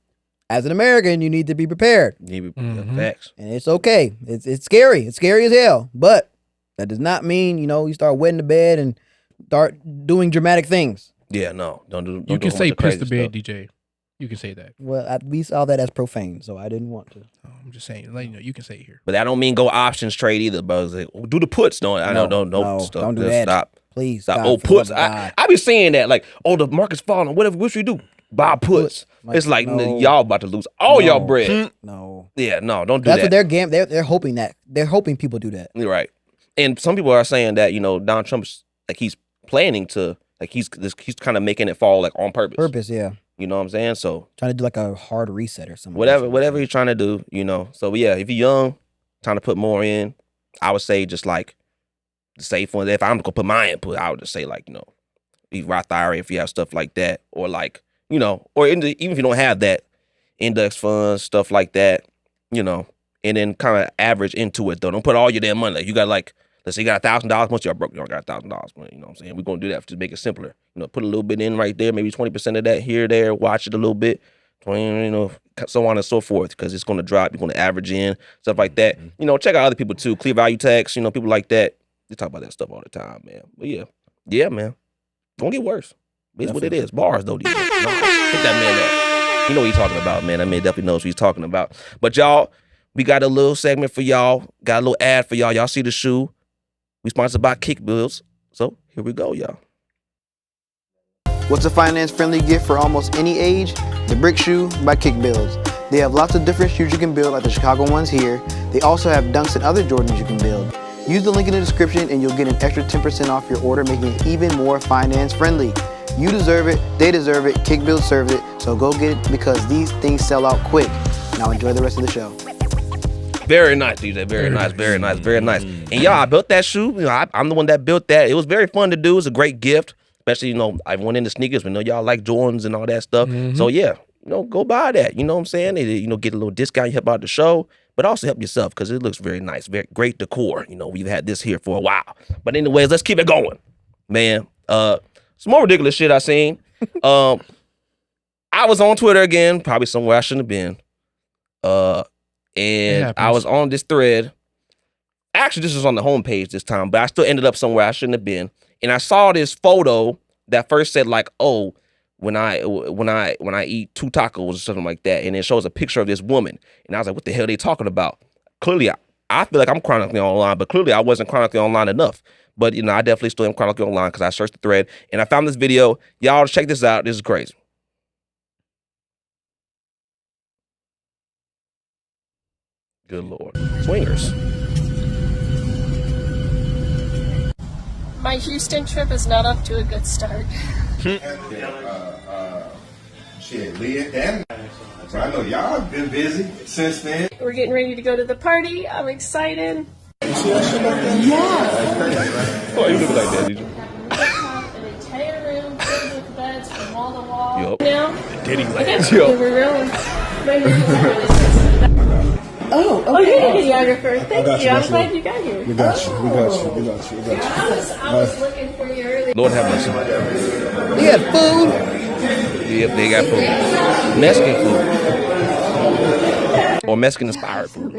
as an American, you need to be prepared. Facts. And it's okay. It's scary. It's scary as hell. But that does not mean, you start wetting the bed and start doing dramatic things. Yeah, no. Don't do You can say piss the crazy bed, stuff. DJ. You can say that. Well, we saw that as profane, so I didn't want to. I'm just saying, you can say it here. But that don't mean go options trade either, bro. It's like, do the puts. No, stop. Don't do Just that. Stop. Please. Stop. God, for Puts. the love of God. I be saying that, like, the market's falling. What should we do? Buy puts. It's like no. y'all about to lose all y'all bread. No. Yeah, no, don't do That's that. what they're they're hoping that. They're hoping people do that. You're right. And some people are saying that, Donald Trump's like he's planning to like he's kind of making it fall like on purpose. Yeah. You know what I'm saying? So Trying to do like a hard reset or something. whatever he's trying to do, So yeah, if you're young, trying to put more in, I would say just like the safe ones. If I'm gonna put my input, I would just say like, Roth IRA if you have stuff like that, or like, or even if you don't have that, index funds, stuff like that, and then kind of average into it though. Don't put all your damn money. Like you got like, let's say you got $1,000. Once you're broke, you don't got $1,000. You know what I'm saying? We're gonna do that to make it simpler. Put a little bit in right there, maybe 20% of that here, there. Watch it a little bit, 20, so on and so forth, because it's gonna drop. You're gonna average in stuff like that. Check out other people too. Clear value tax. People like that. They talk about that stuff all the time, man. But yeah, man. Gonna get worse. It's what it is. Bars though. These days. Hit that man up. You know what he's talking about, man. That man definitely knows what he's talking about. But y'all, we got a little segment for y'all. Got a little ad for y'all. Y'all see the shoe? We sponsored by Kick Bills. So here we go, y'all. What's a finance-friendly gift for almost any age? The Brick Shoe by Kick Builds. They have lots of different shoes you can build, like the Chicago ones here. They also have Dunks and other Jordans you can build. Use the link in the description and you'll get an extra 10% off your order, making it even more finance-friendly. You deserve it, they deserve it, Kick Builds serves it, so go get it because these things sell out quick. Now enjoy the rest of the show. Very nice, DJ. Very nice. And y'all, I built that shoe. I'm the one that built that. It was very fun to do. It's a great gift. Especially, I went into sneakers. We know y'all like Jordans and all that stuff. So yeah, go buy that. You know what I'm saying? Get a little discount, you help out the show, but also help yourself because it looks very nice. Very great decor. We've had this here for a while. But anyways, let's keep it going. Man, some more ridiculous shit I seen. I was on Twitter again, probably somewhere I shouldn't have been. And I was on this thread. Actually, this was on the homepage this time, but I still ended up somewhere I shouldn't have been. And I saw this photo that first said like, "Oh, when I eat 2 tacos or something like that," and it shows a picture of this woman. And I was like, "What the hell are they talking about?" Clearly, I feel like I'm chronically online, but clearly I wasn't chronically online enough. But, you know, I definitely still am chronicling online because I searched the thread and I found this video. Y'all check this out. This is crazy. Good Lord. Swingers. My Houston trip is not off to a good start. Shit, Leah and I know y'all have been busy since then. We're getting ready to go to the party. I'm excited. You see that shit back there? Yeah. Oh, you look like that, did you? An entire room filled with beds from wall to wall. Yup. Now, Diddy okay, like we're rolling. My name is really sensitive. Oh, okay, videographer. Thank you. I'm glad you got here. We got you. We got you. We got you. We got I was looking for you earlier. Lord have mercy. He had food. Yep, they got food. Mexican food. Or Mexican inspired food.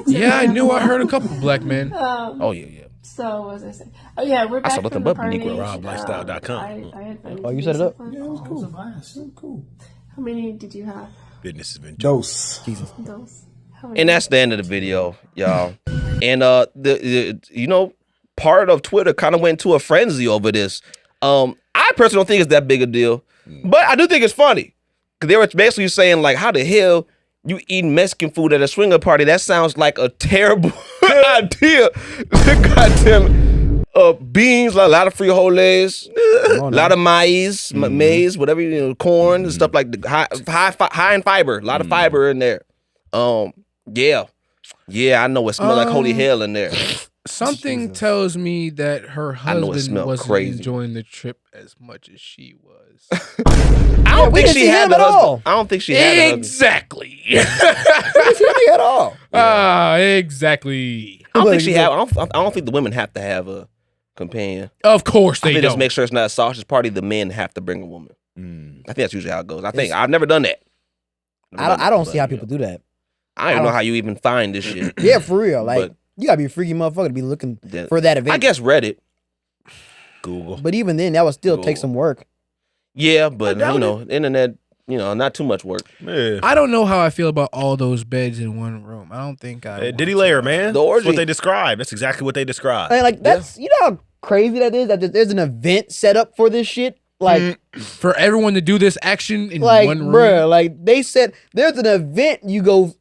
Yeah, I knew. I heard a couple black men. Oh, yeah, yeah. So, what was I saying? Oh, yeah, we're back saw from nothing the but party. Negro RobLifestyle.com. I had fun. Oh, you set it up? Yeah, it was cool. It was cool. How many did you have? Business has been Dose. Those. How many? And that's the end of the video, y'all. And the you know, part of Twitter kind of went into a frenzy over this. I personally don't think it's that big a deal, but I do think it's funny because they were basically saying like, how the hell you eating Mexican food at a swinger party? That sounds like a terrible idea. Goddamn beans, a lot of frijoles, a lot of maize, whatever, you know, corn and stuff like the high in fiber, a lot of fiber in there. Yeah, I know it smells like holy hell in there. Something tells me that her I know it husband smelled wasn't crazy. enjoying the trip as much as she was. I don't we think didn't she see had him the at husband. all. I don't think she had the husband. Exactly. at all. Exactly. I don't think she had. I don't think the women have to have a companion. Of course I they think just don't. make sure it's not a sausage party. The men have to bring a woman. I think that's usually how it goes. I've never done that. I don't see how people do that. I don't know how you even find this shit. Yeah, for real. Like, But- you gotta be a freaky motherfucker to be looking Then- for that event. I guess Reddit. Google. But even then, that would still take Cool. some work. Yeah, but doubt you know, internet. You know, not too much work. Yeah. I don't know how I feel about all those beds in one room. I don't think I. Diddy want layer, to. man. The That's orgy. what they describe. That's exactly what they describe. And like that's you know how crazy that is. That there's an event set up for this shit. Like, For everyone to do this action in like, one room. bruh, like they said, there's an event. You go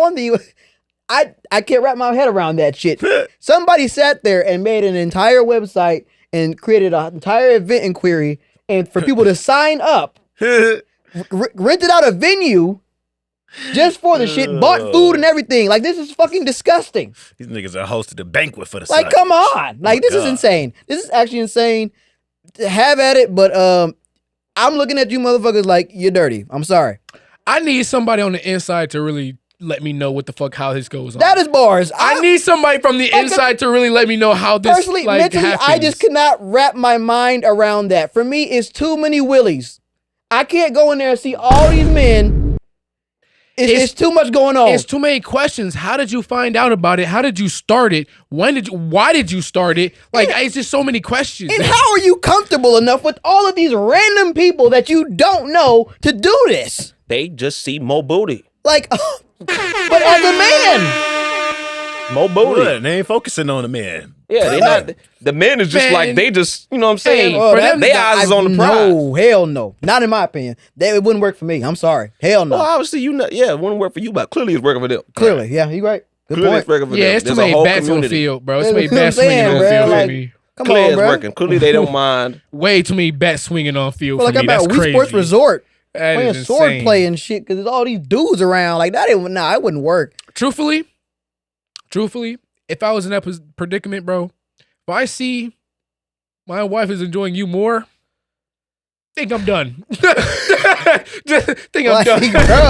on the. I can't wrap my head around that shit. Somebody sat there and made an entire website and created an entire event inquiry, and for people to sign up, rented out a venue just for the shit, bought food and everything. Like, this is fucking disgusting. These niggas are hosted a banquet for the Like, come on. Like, this is insane. This is actually insane. Have at it, but I'm looking at you motherfuckers like you're dirty. I'm sorry. I need somebody on the inside to really let me know what the fuck how this goes on. That is bars. I need somebody from the inside to really let me know how this personally, like, mentally, happens. I just cannot wrap my mind around that. For me, it's too many willies. I can't go in there and see all these men. It's too much going on. It's too many questions. How did you find out about it? How did you start it? Why did you start it? Like, it's just so many questions. And how are you comfortable enough with all of these random people that you don't know to do this? They just see Mo Booty. Like, but as a man, Mo Booty. Good. They ain't focusing on the man. Yeah, they not. The men is just Man. like they just. You know what I'm saying? Hey, for them, Their eyes is on the prize. No, hell no. Not in my opinion. It wouldn't work for me. I'm sorry. Hell no. Well, obviously you know. Yeah, it wouldn't work for you, but clearly it's working for them. Clearly, yeah, you right. Good Clearly point. it's working for Yeah, them. it's too There's a many whole bats on the community. field, bro. It's too That's many what I'm bats swinging saying, on the bro. field Like, for me. Come Clearly on, it's bro. working. Clearly they don't mind. Way too many bats swinging on field Feel for like me. I'm That's at Wii crazy. Sports Resort That playing is sword insane. play and shit because there's all these dudes around. Like that ain't it wouldn't work. Truthfully, if I was in that predicament, bro, if I see my wife is enjoying you more, think I'm done. Just think I'm Like, done.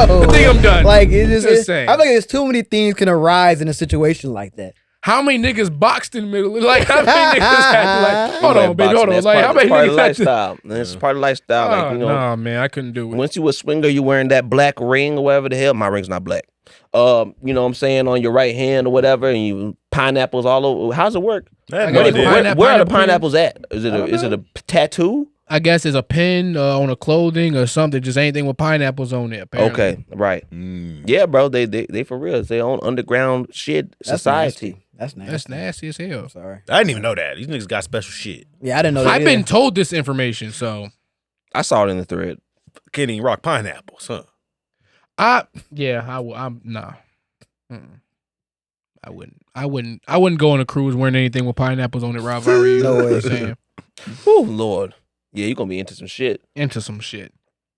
bro, think I'm done. Like it just, Just saying. I think there's too many things can arise in a situation like that. How many niggas boxed in the middle? Like, how many niggas had to, like, hold on, baby, hold on. That's Like, how many part of niggas the had to? lifestyle. It's part of the lifestyle. Like, you know, Nah, man, I couldn't do it. once you a swinger, you wearing that black ring or whatever the hell. My ring's not black. You know what I'm saying, on your right hand or whatever, and you pineapples all over. How's it work? I had I no got idea. pineapple- Where are the pineapple pineapples at? Is it a tattoo? I guess it's a pin on a clothing or something, just anything with pineapples on it. Apparently. Okay, right. Yeah, bro, they for real. It's their own underground shit That's society. nasty. That's nasty. That's nasty as hell. I'm sorry. I didn't even know that. These niggas got special shit. Yeah, I didn't know that. I've been told this information, so I saw it in the thread. Can't even rock pineapples, huh? I'm nah. Mm-mm. I wouldn't go on a cruise wearing anything with pineapples on it, Rob. If I were you. No way. Just saying. Oh Lord, yeah, you gonna be into some shit. Into some shit.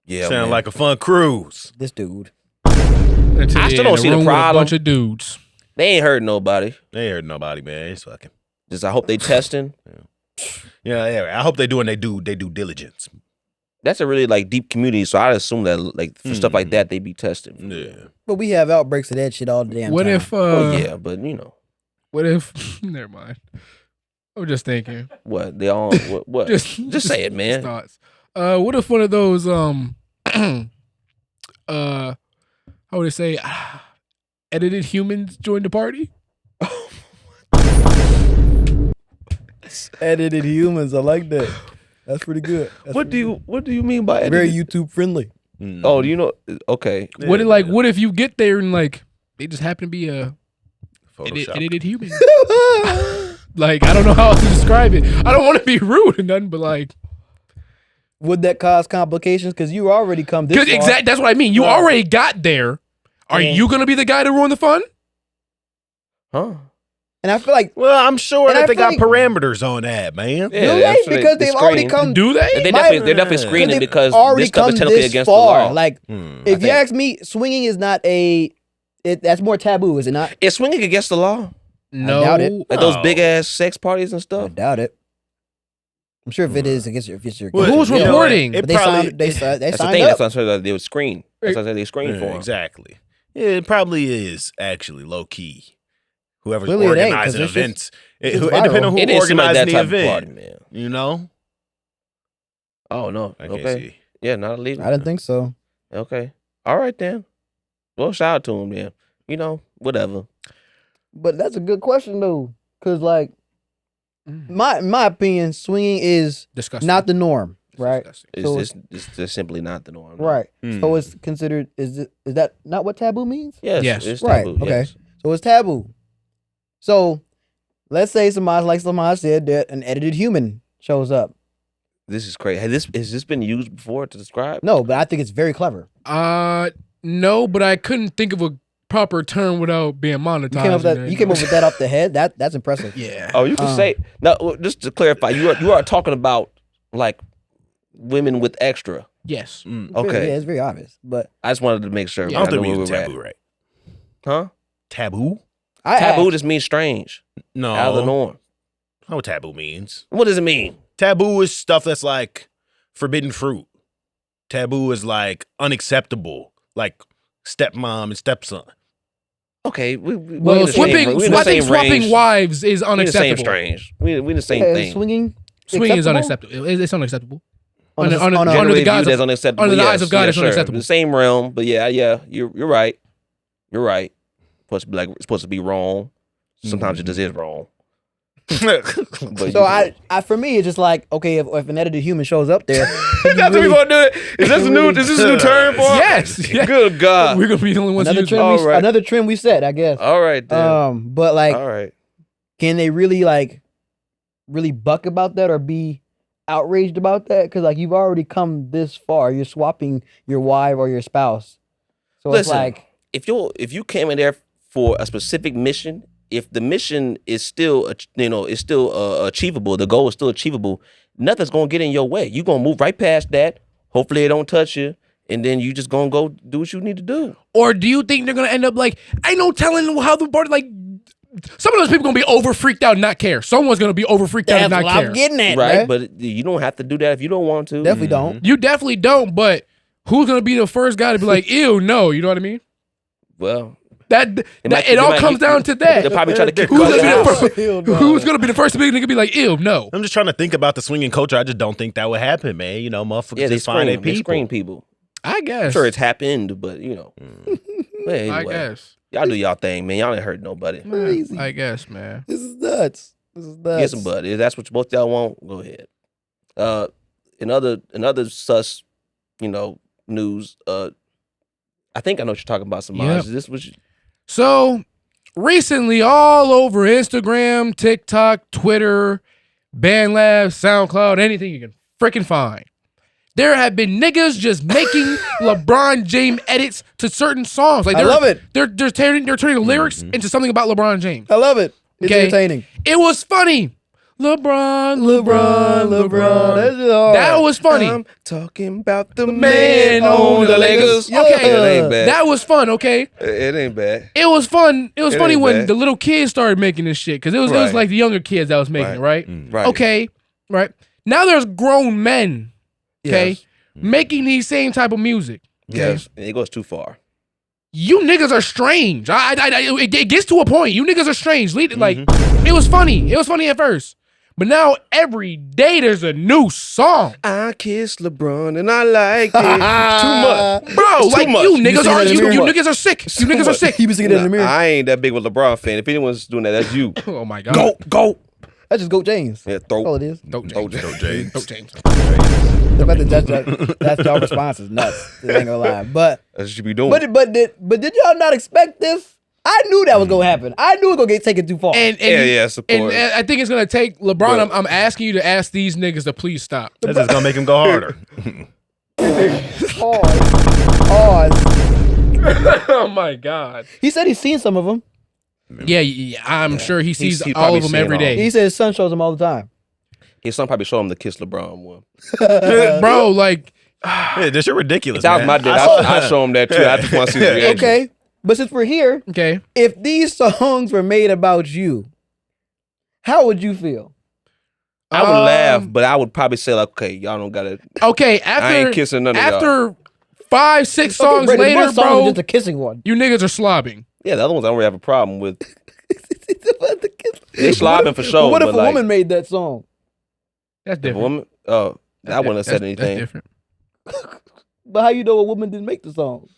Yeah, Sound man. like a fun cruise. This dude. I still don't see the With a problem. bunch of dudes. They ain't hurt nobody. They ain't hurt nobody, man. It's fucking. Just I hope they testing. Yeah. I hope they doing they due diligence. That's a really like deep community, so I assume that like for stuff like that they be tested. Yeah. But we have outbreaks of that shit all the damn What time. if? Oh yeah, but you know What if? Never mind. I'm just thinking. what they all what? Just say it, man. Thoughts. What if one of those how would I say edited humans joined the party? Edited humans? I like that. That's pretty good. What do you mean by edited? Very YouTube friendly. Oh, do you know? Okay, What if you get there and like they just happen to be a edited human? Like I don't know how else to describe it. I don't want to be rude or nothing, but like Would that cause complications? Because you already come this far. that's what I mean. You already got there. Are you gonna be the guy to ruin the fun? huh? And I feel like Well, I'm sure And that I they got feel parameters on that, man. Yeah, do they? that's what Because they they've already screen. come. Do they? They're My- definitely screening they've because already this stuff come is technically this against far. the law. Like, if you ask me, swinging is not that's more taboo, is it not? Is swinging against the law? No. doubt it. Like those No. big ass sex parties and I stuff. doubt it. I'm sure if it is against your, if it's your, Well, Who's you know, reporting? It but they probably, signed, they That's the signed thing. up. That's what I'm saying. They would screen. That's what I said. They screen for yeah, 'em. exactly. Yeah, it probably is actually low key. Whoever's Clearly it ain't, 'cause organizing it's just- events, it's depending on who It didn't seem like organizing that the type of event, party, man. you know. Oh no. I can't Okay. see. Yeah, not illegal. I didn't think so. Okay. All right then. Well, shout out to him then. You know, whatever. But that's a good question though, because like Mm. my opinion, swinging is Disgusting. not the norm, It's right? disgusting. It's So just it's simply not the norm. Right. Mm. So it's considered. Is that not what taboo means? Yes. Yes. It's Right, taboo. okay. Yes. So it's taboo. So let's say somebody said that an edited human shows up. This is crazy. Has this been used before to describe? No, but I think it's very clever. No, but I couldn't think of a proper term without being monetized. You came up with that off the head. That's impressive. Yeah. Oh, you can say no. Just to clarify, you are talking about like women with extra. Yes. Okay. Yeah, it's very obvious. But I just wanted to make sure. I I don't think know we where use we're at. taboo, right? Huh? Taboo? Taboo just means strange, No. out of the norm. I know what taboo means. What does it mean? Taboo is stuff that's like forbidden fruit. Taboo is like unacceptable, like stepmom and stepson. Okay, we Well, in the same- swapping, we in the I think same swapping range. wives is We in the same unacceptable. strange. We in the same yeah, thing. swinging. Swinging is acceptable? unacceptable. It's unacceptable. On Under- a- under- on a- under Generally the guise viewed of- as unacceptable. under the yes, eyes of God, yeah, it's sure. unacceptable. The same realm, but yeah, you're right. You're right. It's supposed to be wrong. Sometimes it just is wrong. But So I for me, it's just like, okay, if an edited human shows up there, That's what we gonna do. It. Is this a new? Is this a new term for it? Yes. Yeah. Good God. We're gonna be the only ones another who use it. trend, All right. another trend we set, I guess. All right then. But like, All right. can they really really buck about that or be outraged about that? Because like you've already come this far, you're swapping your wife or your spouse. So it's Listen, like, if you came in there for a specific mission, if the mission is still achievable, the goal is still achievable, nothing's gonna get in your way. You're gonna move right past that. Hopefully it don't touch you, and then you just gonna go do what you need to do. Or do you think they're gonna end up like, ain't no telling how the party, like, some of those people gonna be over freaked out and not care. Someone's gonna be over freaked out that's and what not care. I'm getting at, Right? right? But you don't have to do that if you don't want to. Definitely don't. You definitely don't, but who's gonna be the first guy to be like, ew, no, you know what I mean? Well, It all comes down to They'll that. probably try to kick Who's you gonna, out be of the the house. first, who's gonna be the first big nigga to be like, ew, no. I'm just trying to think about the swinging culture. I just don't think that would happen, man. You know, motherfuckers Yeah, they just find their screen people. people. I guess. I'm sure it's happened, but you know. But anyway, I guess. y'all do y'all thing, man. Y'all ain't hurt nobody. Crazy. I guess, man. This is nuts. Get some butt. If that's what both y'all want, go ahead. In other sus, news. I think I know what you're talking about, Samaj. Yep. Is this what you? So, recently all over Instagram, TikTok, Twitter, BandLab, SoundCloud, anything you can freaking find. There have been niggas just making LeBron James edits to certain songs. Like I love it. They're turning the lyrics into something about LeBron James. I love it. It's entertaining. It was funny. LeBron. That's just hard. That was funny. I'm talking about the man on the Lakers. Okay, It ain't bad. that was fun. Okay, It ain't bad. it was fun. It was It funny ain't when bad. the little kids started making this shit because it was Right. like the younger kids that was making it, right? Right. Okay, right. Now there's grown men, okay, Yes. making these same type of music. Okay? Yes. And it goes too far. You niggas are strange. It gets to a point. You niggas are strange. Like it was funny. It was funny at first, but now every day there's a new song, I kiss LeBron and I like it. Too much. bro. It's Like too much. you You niggas sing are it in the you mirror. niggas are sick. You niggas are sick. He was singing it in the mirror. I ain't that big of a LeBron fan. If anyone's doing that, that's you. Oh my god. Go. That's just Goat James. Yeah, That's all it is. Don't Throw James. James. Don't James. The fact that that's y'all response is nuts. I ain't gonna lie. But That's what you be doing. did y'all not expect this? I knew that was gonna happen. I knew it was gonna get taken too far. And support. and I think it's gonna take LeBron. I'm asking you to ask these niggas to please stop. That's just gonna make him go harder. Pause. Oh my god. He said he's seen some of them. Yeah, I'm sure he sees He's all probably of them seen every all. day. He said his son shows him all the time. His son probably showed him the kiss LeBron one. Bro, like Yeah, this shit ridiculous. That was man. my dad. I show him that too. I just want to see his reaction. Okay, but since we're here, okay. if these songs were made about you, how would you feel? I would laugh, but I would probably say like, okay, y'all don't gotta. Okay, I ain't kissing none of y'all. after 5-6 songs Okay, Brandon, later, one song bro, is just a kissing one. you niggas are slobbing. Yeah, the other ones I don't really have a problem with. They slobbing for sure. What if but a like, woman made that song? That's if a different. woman? Oh, I wouldn't have said That's anything. different. But how you know a woman didn't make the song?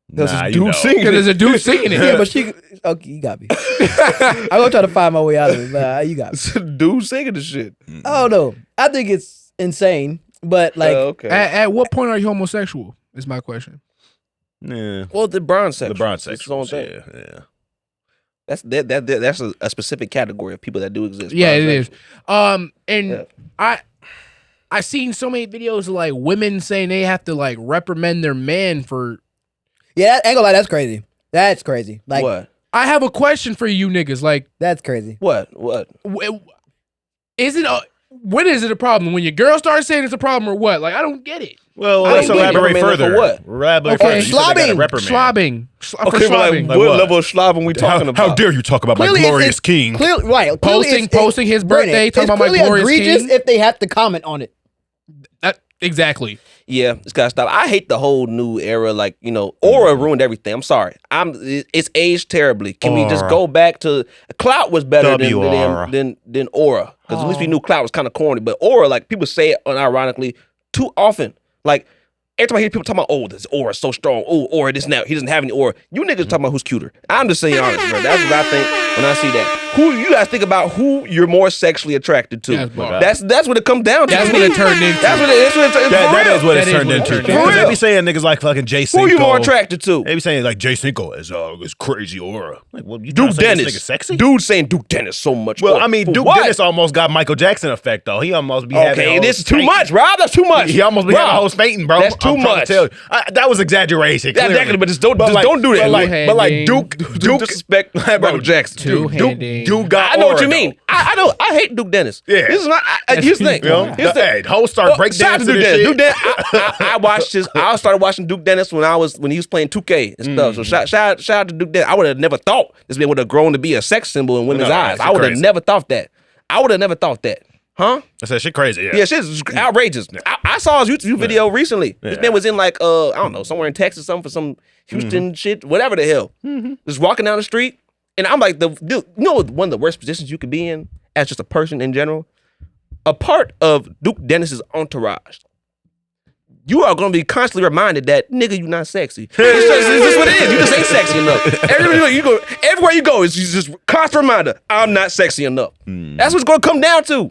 That's Nah, a you dude know. singing. Because there's a dude singing it. Yeah, but she. Okay, you got me. I'm gonna try to find my way out of it, but you got me. It's a dude singing the shit. I don't know. I think it's insane, but like, Okay. At what point are you homosexual? Is my question. Yeah. Well, the LeBron section. LeBron It's its sexual. own thing. Yeah. That's a specific category of people that do exist. Yeah, it LeBron is. sexual. And Yeah. I seen so many videos of like women saying they have to like reprimand their man for. yeah, I ain't gonna lie, that's crazy. That's crazy. Like, What? I have a question for you niggas. Like, that's crazy. What? is it when is it a problem? When your girl starts saying it's a problem or what? Like, I don't get it. Well, I let's ain't getting elaborate reprimanded further. for what? Elaborate Okay. further. You said they gotta Slobbing. reprimand. Slobbing. Okay, For but like, slobbing. Like what what? level of slobbing we talking about? How dare you talk about Clearly my it's- glorious king? Clearly, right? Clearly Posting his birthday, talking about my clearly glorious egregious king. if they have to comment on it. Exactly. Yeah, it's gotta stop. I hate the whole new era. Like, Aura ruined everything. I'm sorry. It's aged terribly. Can we just Aura. go back to Clout was better W-Aura. than Aura, because at least we knew Clout was kind of corny. But Aura, like people say it unironically too often. Like every time I hear people talking about, oh, this Aura is so strong. Oh, Aura, this now he doesn't have any Aura. You niggas talking about who's cuter. I'm just saying honest, bro. That's what I think when I see that. Who you guys think about who you're more sexually attracted to? That's bad. That's what it comes down to. That's what it turned into. That's what it is. That is what That it's is turned what it into. turned Because into. they be saying niggas like fucking Jay Cinco. Who you more attracted to? They be saying like Jay Cinco is crazy aura. Like, well, you Duke trying to say this Dennis. nigga sexy? Dude saying Duke Dennis so much. Well, more. I mean, For Duke what? Dennis almost got Michael Jackson effect though. He almost be having. Okay, hoes this is too fainting. much, Rob. That's too much. He almost be Rob, having hoes fainting, bro. That's too I'm trying to much. tell you. That was exaggeration. Yeah, clearly. exactly, but just don't do that. But like Duke disrespect Michael Jackson. Two-handed. got I know what aura, you mean. though. I know. I hate Duke Dennis. Yeah. This is not. Here's the thing. You know, Here's the hey, hoes start breakdancing shout out to Duke and Dennis. shit. Duke Dennis. I watched his. I started watching Duke Dennis when he was playing 2K and stuff. So shout out to Duke Dennis. I would have never thought this man would have grown to be a sex symbol in women's No, eyes. that's I would have crazy. never thought that. Huh? I said shit crazy. Yeah. Yeah, shit's outrageous. I saw his YouTube video recently. This man was in like I don't know, somewhere in Texas, something for some Houston shit, whatever the hell. Just walking down the street, and I'm like, dude, you know, one of the worst positions you could be in as just a person in general. A part of Duke Dennis's entourage. You are going to be constantly reminded that, nigga, you not sexy. It's just what it is. You just ain't sexy enough. Everywhere you go, it's just constant reminder, I'm not sexy enough. That's what's going to come down to.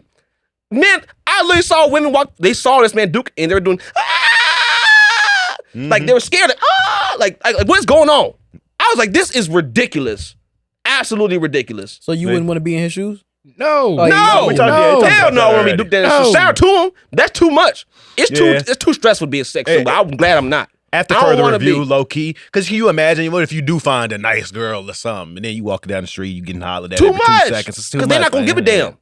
Man, I literally saw women walk, they saw this man Duke, and they were doing, like they were scared, like what's going on? I was like, this is ridiculous. absolutely ridiculous. So you wouldn't want to be in his shoes? No. Oh, No, we talked- yeah, we talked hell about no. that I mean, already. Duke Dennis. No. Shout out to him. That's too much. It's Yeah. too stressful being sexual. Hey. But I'm glad I'm not. After I don't further wanna review, be. low key, because can you imagine what if you do find a nice girl or something, and then you walking down the street, you getting hollered at Too every much. 2 seconds? It's too Because they're much, not gonna man. give a damn.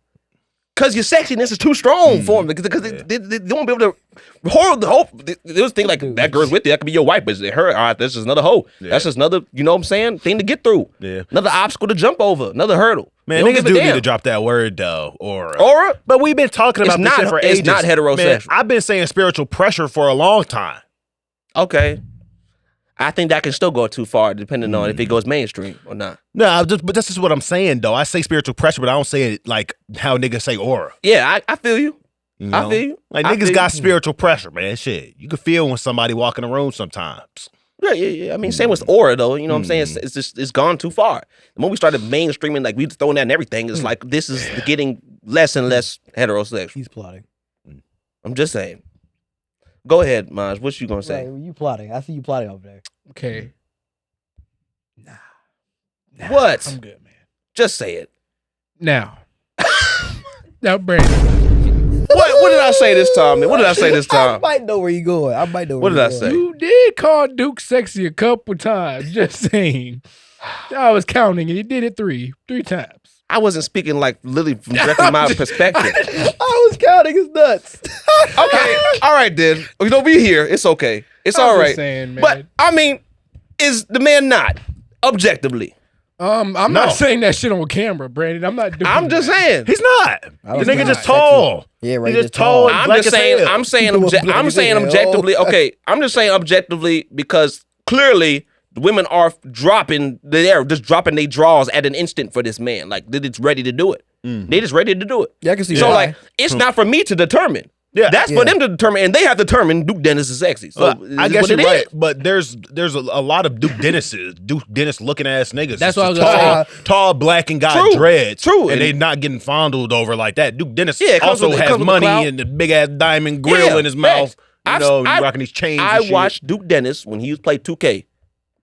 Because your sexiness is too strong for them. Because they won't be able to hold the hope. They was think like that girl's with you. That could be your wife, but her. All right, this is another hoe. Yeah. That's just another. You know what I'm saying? Thing to get through. Yeah. Another obstacle to jump over. Another hurdle. Man, They niggas don't give a do need damn. to drop that word though, or Aura. But we've been talking about It's this not- shit for it's ages. not heterosexual. Man, I've been saying spiritual pressure for a long time. Okay. I think that can still go too far, depending on if it goes mainstream or not. No, but this is what I'm saying though. I say spiritual pressure, but I don't say it like how niggas say aura. Yeah, I feel you. You I know? feel you. Like I niggas feel got you. spiritual pressure, man. Shit, you can feel when somebody walk in the room sometimes. Yeah. I mean, same with aura though. You know what I'm saying? It's just it's gone too far. The moment we started mainstreaming, like we throwing that in everything, it's like this is getting less and less heterosexual. He's plotting. I'm just saying. Go ahead, Maj. What you gonna say? Right, you plotting. I see you plotting over there. Okay. What? I'm good, man. Just say it. Now, Brandon. What did I say this time, man? What did I say this I time? might know where you going. I might know where What did I you say? going. You did call Duke sexy a couple times. Just saying. I was counting, and you did it three times. I wasn't speaking like literally from directly my perspective. I was counting his nuts. Okay, all right then. You know, we here. It's okay. It's I'm all just right. saying, man. But I mean, is the man not objectively? I'm not saying that shit on camera, Brandon. I'm not doing I'm just that. saying. He's not. I The don't nigga know. just tall. Yeah, right, He just just tall. tall. and I'm black just as saying. hell. I'm saying. People black I'm as saying hell. objectively. Okay, I'm just saying objectively because clearly the women are dropping. They're just dropping their draws at an instant for this man. Like they're just ready to do it. They just ready to do it. Yeah, I can see So why. like, it's not for me to determine. Yeah. That's for them to determine, and they have to determine Duke Dennis is sexy. So I it's guess what you're it right, is. but there's a lot of Duke Dennis looking ass niggas. That's It's what I was tall, gonna tall, black, and got True. dreads. True. and they not getting fondled over like that. Duke Dennis Yeah, it comes also with- it has comes with the money clout. and the big ass diamond grill Yeah, in his facts. mouth. You I've- know, I- rocking these chains. I and shit. watched Duke Dennis when he was playing 2K.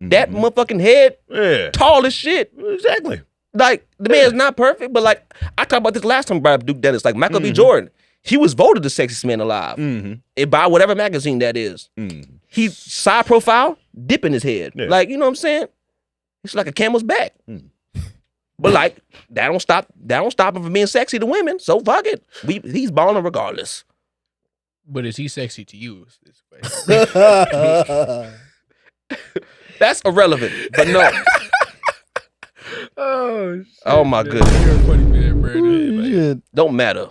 That motherfucking head, Yeah, tall as shit. exactly. Like the man's not perfect, but like I talked about this last time about Duke Dennis. Like Michael B. Jordan, he was voted the sexiest man alive by whatever magazine that is. He side profile, dipping his head, Yeah. like you know what I'm saying. It's like a camel's back. But like that don't stop him from being sexy to women. So fuck it, he's balling regardless. But is he sexy to you? That's irrelevant. But no. Oh, shit, Oh my man. goodness. You're a funny man, Brandon. Shit. Don't matter.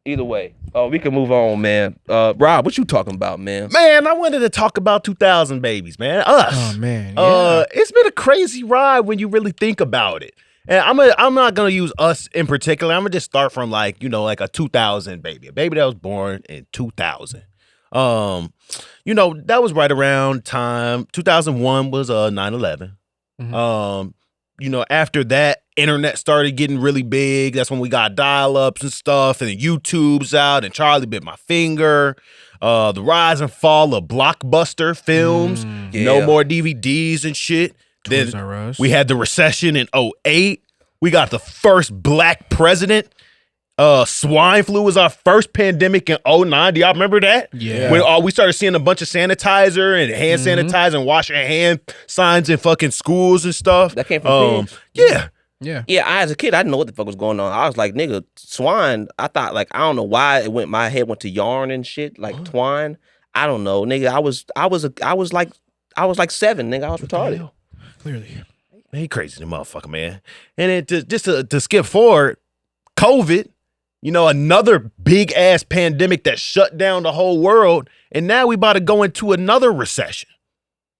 Either way. Oh, we can move on, man. Rob, what you talking about, man? Man, I wanted to talk about 2000 babies, man. Us. Oh man. It's been a crazy ride when you really think about it. And I'm not gonna use us in particular. I'm gonna just start from like a 2000 baby, a baby that was born in 2000. That was right around time. 2001 was 9/11. After that, internet started getting really big. That's when we got dial-ups and stuff, and then YouTube's out, and Charlie Bit My Finger. The rise and fall of Blockbuster films. Yeah. No more DVDs and shit. Toys Then R Us. we had the recession in 2008. We got the first black president. Swine flu was our first pandemic in 2009. Do y'all remember that? Yeah. When we started seeing a bunch of sanitizer and hand sanitizer and wash your hand signs in fucking schools and stuff. That came from pigs. Yeah. Yeah. Yeah, as a kid, I didn't know what the fuck was going on. I was like, nigga, swine. I thought like I don't know why my head went to yarn and shit, like twine. I don't know, nigga. I was like 7, nigga. I was retarded. Clearly. Man, he crazy the motherfucker, man. And then to skip forward, COVID, another big ass pandemic that shut down the whole world. And now we about to go into another recession.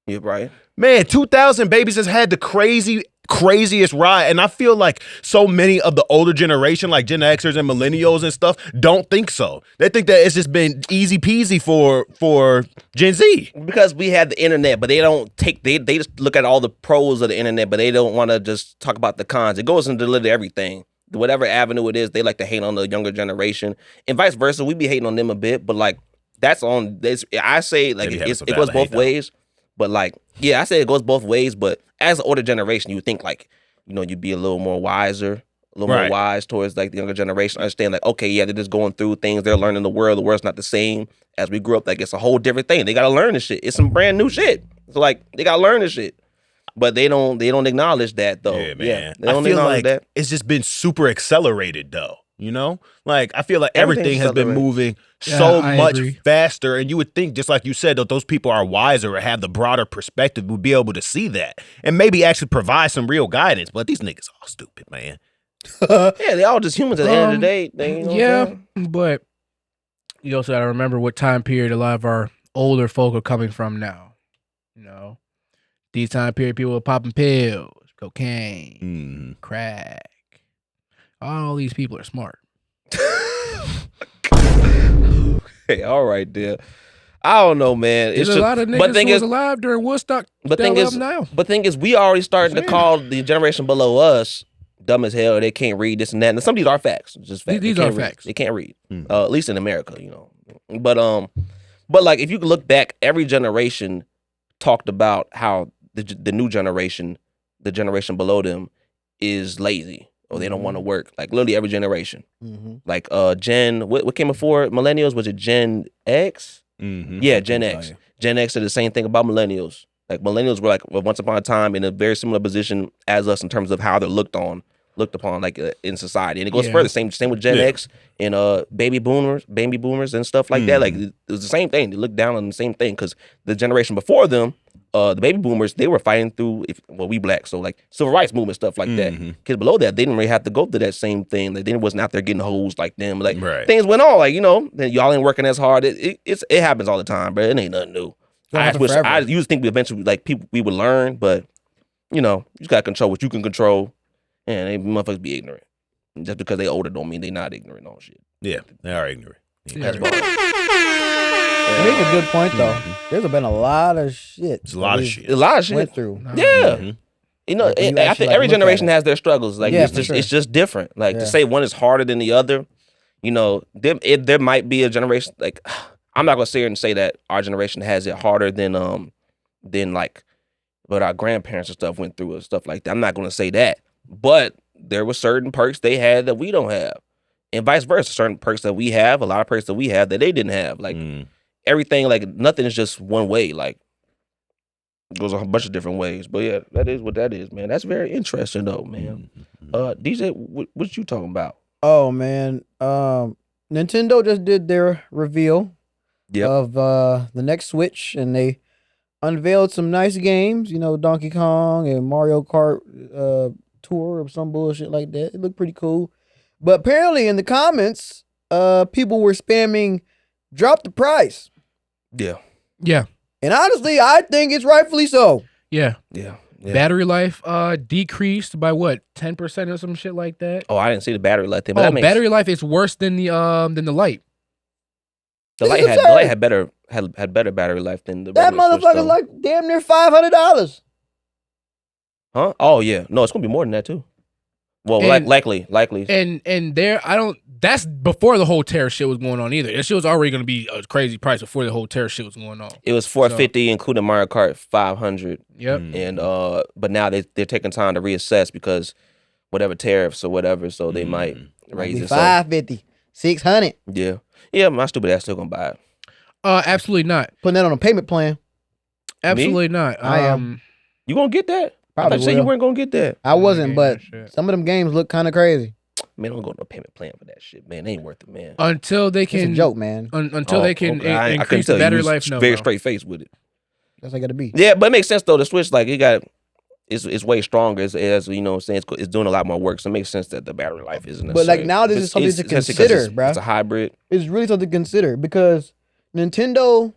Yeah, right. Man, 2000 babies has had the craziest ride. And I feel like so many of the older generation, like Gen Xers and millennials and stuff, don't think so. They think that it's just been easy peasy for Gen Z. Because we had the internet, but they don't take they just look at all the pros of the internet, but they don't want to just talk about the cons. It goes into literally everything. Whatever avenue it is, they like to hate on the younger generation, and vice versa. We be hating on them a bit, but like that's on this. I say like They be having it some goes valid both hate, though. ways, but like I say it goes both ways. But as an older generation, you would think like you'd be a little more wiser, a little Right. more wise towards like the younger generation. Understand like, okay, yeah, they're just going through things. They're learning the world. The world's not the same as we grew up. Like it's a whole different thing. They gotta learn this shit. It's some brand new shit. So like they gotta learn this shit. But they don't acknowledge that though. Yeah, man. They don't I feel acknowledge like that. it's just been super accelerated though. Like I feel like everything has been accelerated. moving Yeah, so I much agree. faster, and you would think, just like you said, that those people are wiser or have the broader perspective, would be able to see that and maybe actually provide some real guidance. But these niggas all stupid, man. Yeah, they all just humans at the end of the day. You know what I'm saying? But you also got to remember what time period a lot of our older folk are coming from now. These time period people are popping pills, cocaine, crack. All these people are smart. Hey, all right, there. I don't know, man. There's It's a lot of but niggas thing who was is, alive during Woodstock. but thing still is, alive now. but thing is, we already starting to Swear. call the generation below us dumb as hell. They can't read this and that. And some of these are facts. Just facts. These They are can't read. facts. They can't read. At least in America, But like, if you look back, every generation talked about how the new generation, the generation below them, is lazy or they don't want to work. Like literally every generation. Like Gen, what came before millennials? Was it Gen X? Yeah, Gen X. Gen X said the same thing about millennials. Like millennials were like once upon a time in a very similar position as us in terms of how they're looked upon, like in society. And it goes further. Same with Gen X and baby boomers and stuff like that. Like it was the same thing. They looked down on the same thing because the generation before them, the baby boomers, they were fighting through we black, so like civil rights movement stuff like that. Kids below that, they didn't really have to go through that same thing. Like, they wasn't out there getting hosed like them. Like things went on. Like then y'all ain't working as hard. It happens all the time, bro. It ain't nothing new. I used to think we eventually we would learn, but you just gotta control what you can control, and they motherfuckers be ignorant. Just because they older don't mean they not ignorant on shit. Yeah, they are ignorant. That's wrong. You make a good point though. There's been a lot of shit. It's a lot of shit. A lot of shit went through. Yeah. Like, when you I actually, think every look at generation it. has their struggles. Like Yeah, for sure. it's just different. Like Yeah. to say one is harder than the other, there might be a generation like I'm not gonna sit here and say that our generation has it harder than like what our grandparents and stuff went through and stuff like that. I'm not gonna say that. But there were certain perks they had that we don't have. And vice versa. Certain perks that we have, a lot of perks that we have that they didn't have. Like everything, like nothing is just one way. Like it goes a bunch of different ways. But yeah, that is what that is, man. That's very interesting though, man. DJ, what you talking about? Oh man, Nintendo just did their reveal of the next Switch, and they unveiled some nice games. Donkey Kong and Mario Kart Tour or some bullshit like that. It looked pretty cool. But apparently in the comments, people were spamming, drop the price. Yeah. Yeah. And honestly, I think it's rightfully so. Yeah. Yeah. Battery life decreased by what, 10% or some shit like that. Oh, I didn't see the battery life thing. But battery life is worse than the light. The light had better battery life than the That regular Switch, motherfucker's though. like damn near $500. Huh? Oh yeah. No, it's gonna be more than that too. Well, And- likely. And there, that's before the whole tariff shit was going on either. That shit was already going to be a crazy price before the whole tariff shit was going on. It was $450, including Mario Kart 500. Yep. And but now they're taking time to reassess because whatever tariffs or whatever, so they might raise it. So, $550, $600. yeah. My stupid ass still gonna buy it. Absolutely not. Putting that on a payment plan. Absolutely not. I am. You gonna get that? I Probably thought you said you will. weren't gonna get that. I wasn't, Yeah, but shit. some of them games look kind of crazy. Man, don't go to no payment plan for that shit, man. They ain't worth it, man. Until they It's can a joke, man. Until they can okay. I couldn't increase tell the you. battery You was life. No, very bro. straight face with it. That's how I got to be. Yeah, but it makes sense though. The Switch, like it's way stronger. As you know, what I'm saying it's doing a lot more work. So it makes sense that the battery life isn't. But, like, necessary. now this is something to essentially 'cause consider, bruh. It's a hybrid. It's really something to consider because Nintendo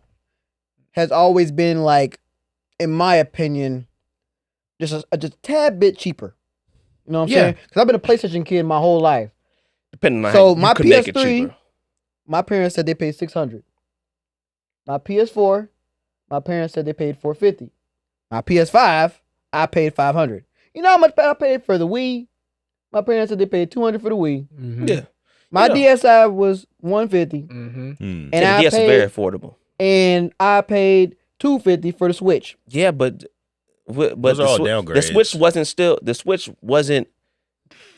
has always been like, in my opinion, just a tad bit cheaper. You know what I'm saying? Because I've been a PlayStation kid my whole life. Depending on So how my you could make it PS3, cheaper. my parents said they paid $600. My PS4, my parents said they paid $450. My PS5, I paid $500. You know how much I paid for the Wii? My parents said they paid $200 for the Wii. Mhm. Yeah, My Yeah. DSi was $150, Mhm. and yeah, I the DS is very paid affordable. $250 for the Switch. Yeah, but But Those are all the downgrades. Switch wasn't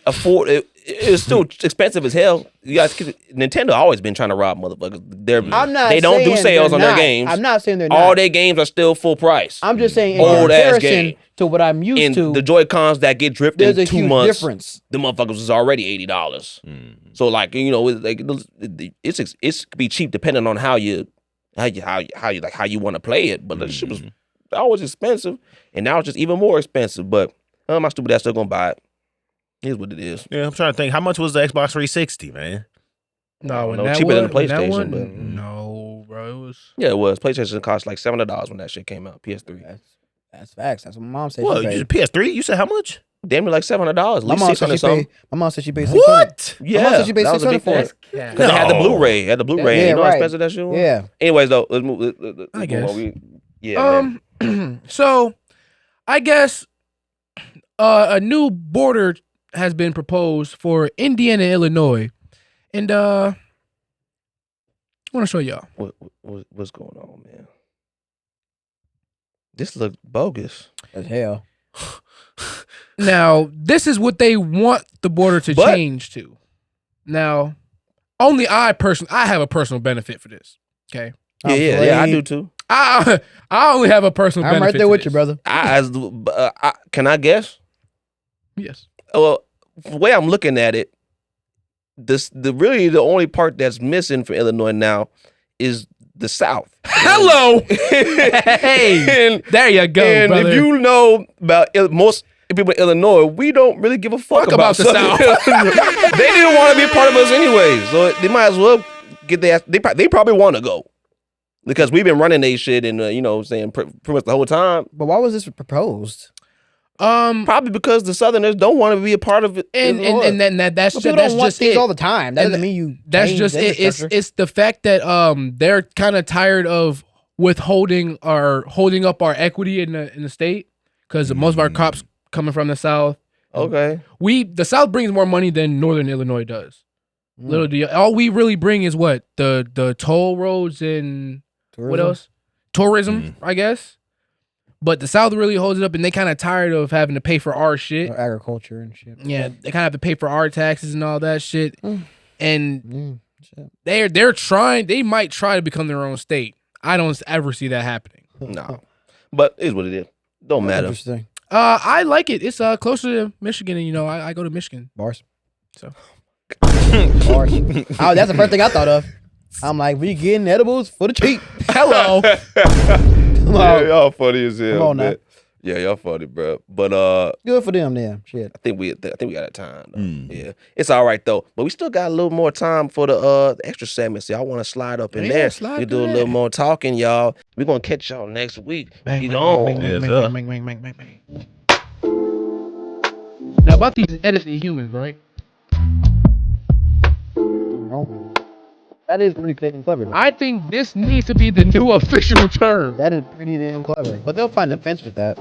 afford. It was still expensive as hell. You guys, Nintendo always been trying to rob motherfuckers. They don't do sales on their games. I'm not saying they're not. All their games are still full price. I'm just saying in Old ass comparison game. to what I'm used And to. the Joy-Cons that get drifted There's a in 2 huge months, difference. the motherfuckers was already $80. So like it's it could be cheap depending on how you want to play it. But the shit was always expensive, and now it's just even more expensive. But my stupid ass still gonna buy it. Here's what it is. Yeah, I'm trying to think. How much was the Xbox 360, man? No, when know, that cheaper than was- when that PlayStation, one- but- no, bro, it was. Yeah, it was. PlayStation cost like $700 when that shit came out. PS3, That's facts. That's what my mom said. What? She paid. PS3? You said how much? damn near like $700. At My least mom said 600 she something. paid. My mom said she paid 600. What? Yeah, My mom said she paid that was a 600 big for thing. it. Because it had the No. Blu-ray. It had the Blu-ray. Yeah, You know how right. expensive that shit was? Yeah. Anyways, though, let's move. I guess. Man. So, I guess a new border has been proposed for Indiana and Illinois, and I want to show y'all. What's going on, man? This looks bogus. As hell. Now, this is what they want the border to But- change to. Now, only I have a personal benefit for this. Okay, Yeah, I do too. I only have a personal benefit. I'm right there to with this. you, brother. Can I guess? Yes. Well, the way I'm looking at it, the only part that's missing for Illinois now is the South. Hello. Hey, And, there you go, and brother. if you know about most people in Illinois, we don't really give a fuck about the Southern South. Illinois. They didn't want to be a part of us anyway, so they might as well get their. They probably want to go because we've been running they shit and saying pretty much the whole time. But why was this proposed? Probably because the Southerners don't want to be a part of it. and then that's People that's don't want just things it. all the time. That And doesn't mean you. That's change just the it. infrastructure. It's the fact that they're kind of tired of withholding or holding up our equity in the state because most of our cops coming from the South. Okay. The South brings more money than Northern Illinois does. Little do you, all we really bring is what the toll roads and what Tourism. else? Tourism, I guess. But the South really holds it up, and they kind of tired of having to pay for our shit. Or agriculture and shit. Yeah, they kind of have to pay for our taxes and all that shit. And Shit. they're trying. They might try to become their own state. I don't ever see that happening. No, but it is what it is. Don't matter. Interesting. I like it. It's closer to Michigan, and I go to Michigan. Bars. So Bars. Oh, that's the first thing I thought of. I'm like, we getting edibles for the cheap. hello. Come Yeah, on. y'all funny as hell. Come on now. man. Yeah, y'all funny, bro. But Good for them, then. Shit. I think we got that time. Though. Yeah, it's all right though. But we still got a little more time for the extra segment. So y'all want to slide up in Yeah, there? slide We up do a in little there. more talking, y'all. We're gonna catch y'all next week. Bang, You bang, know. bang, bang, Yes, bang, sir. bang, bang, bang, bang, bang. Now about these editing humans, right? That is pretty clever. I think this needs to be the new official term. That is pretty damn clever. But they'll find offense with that.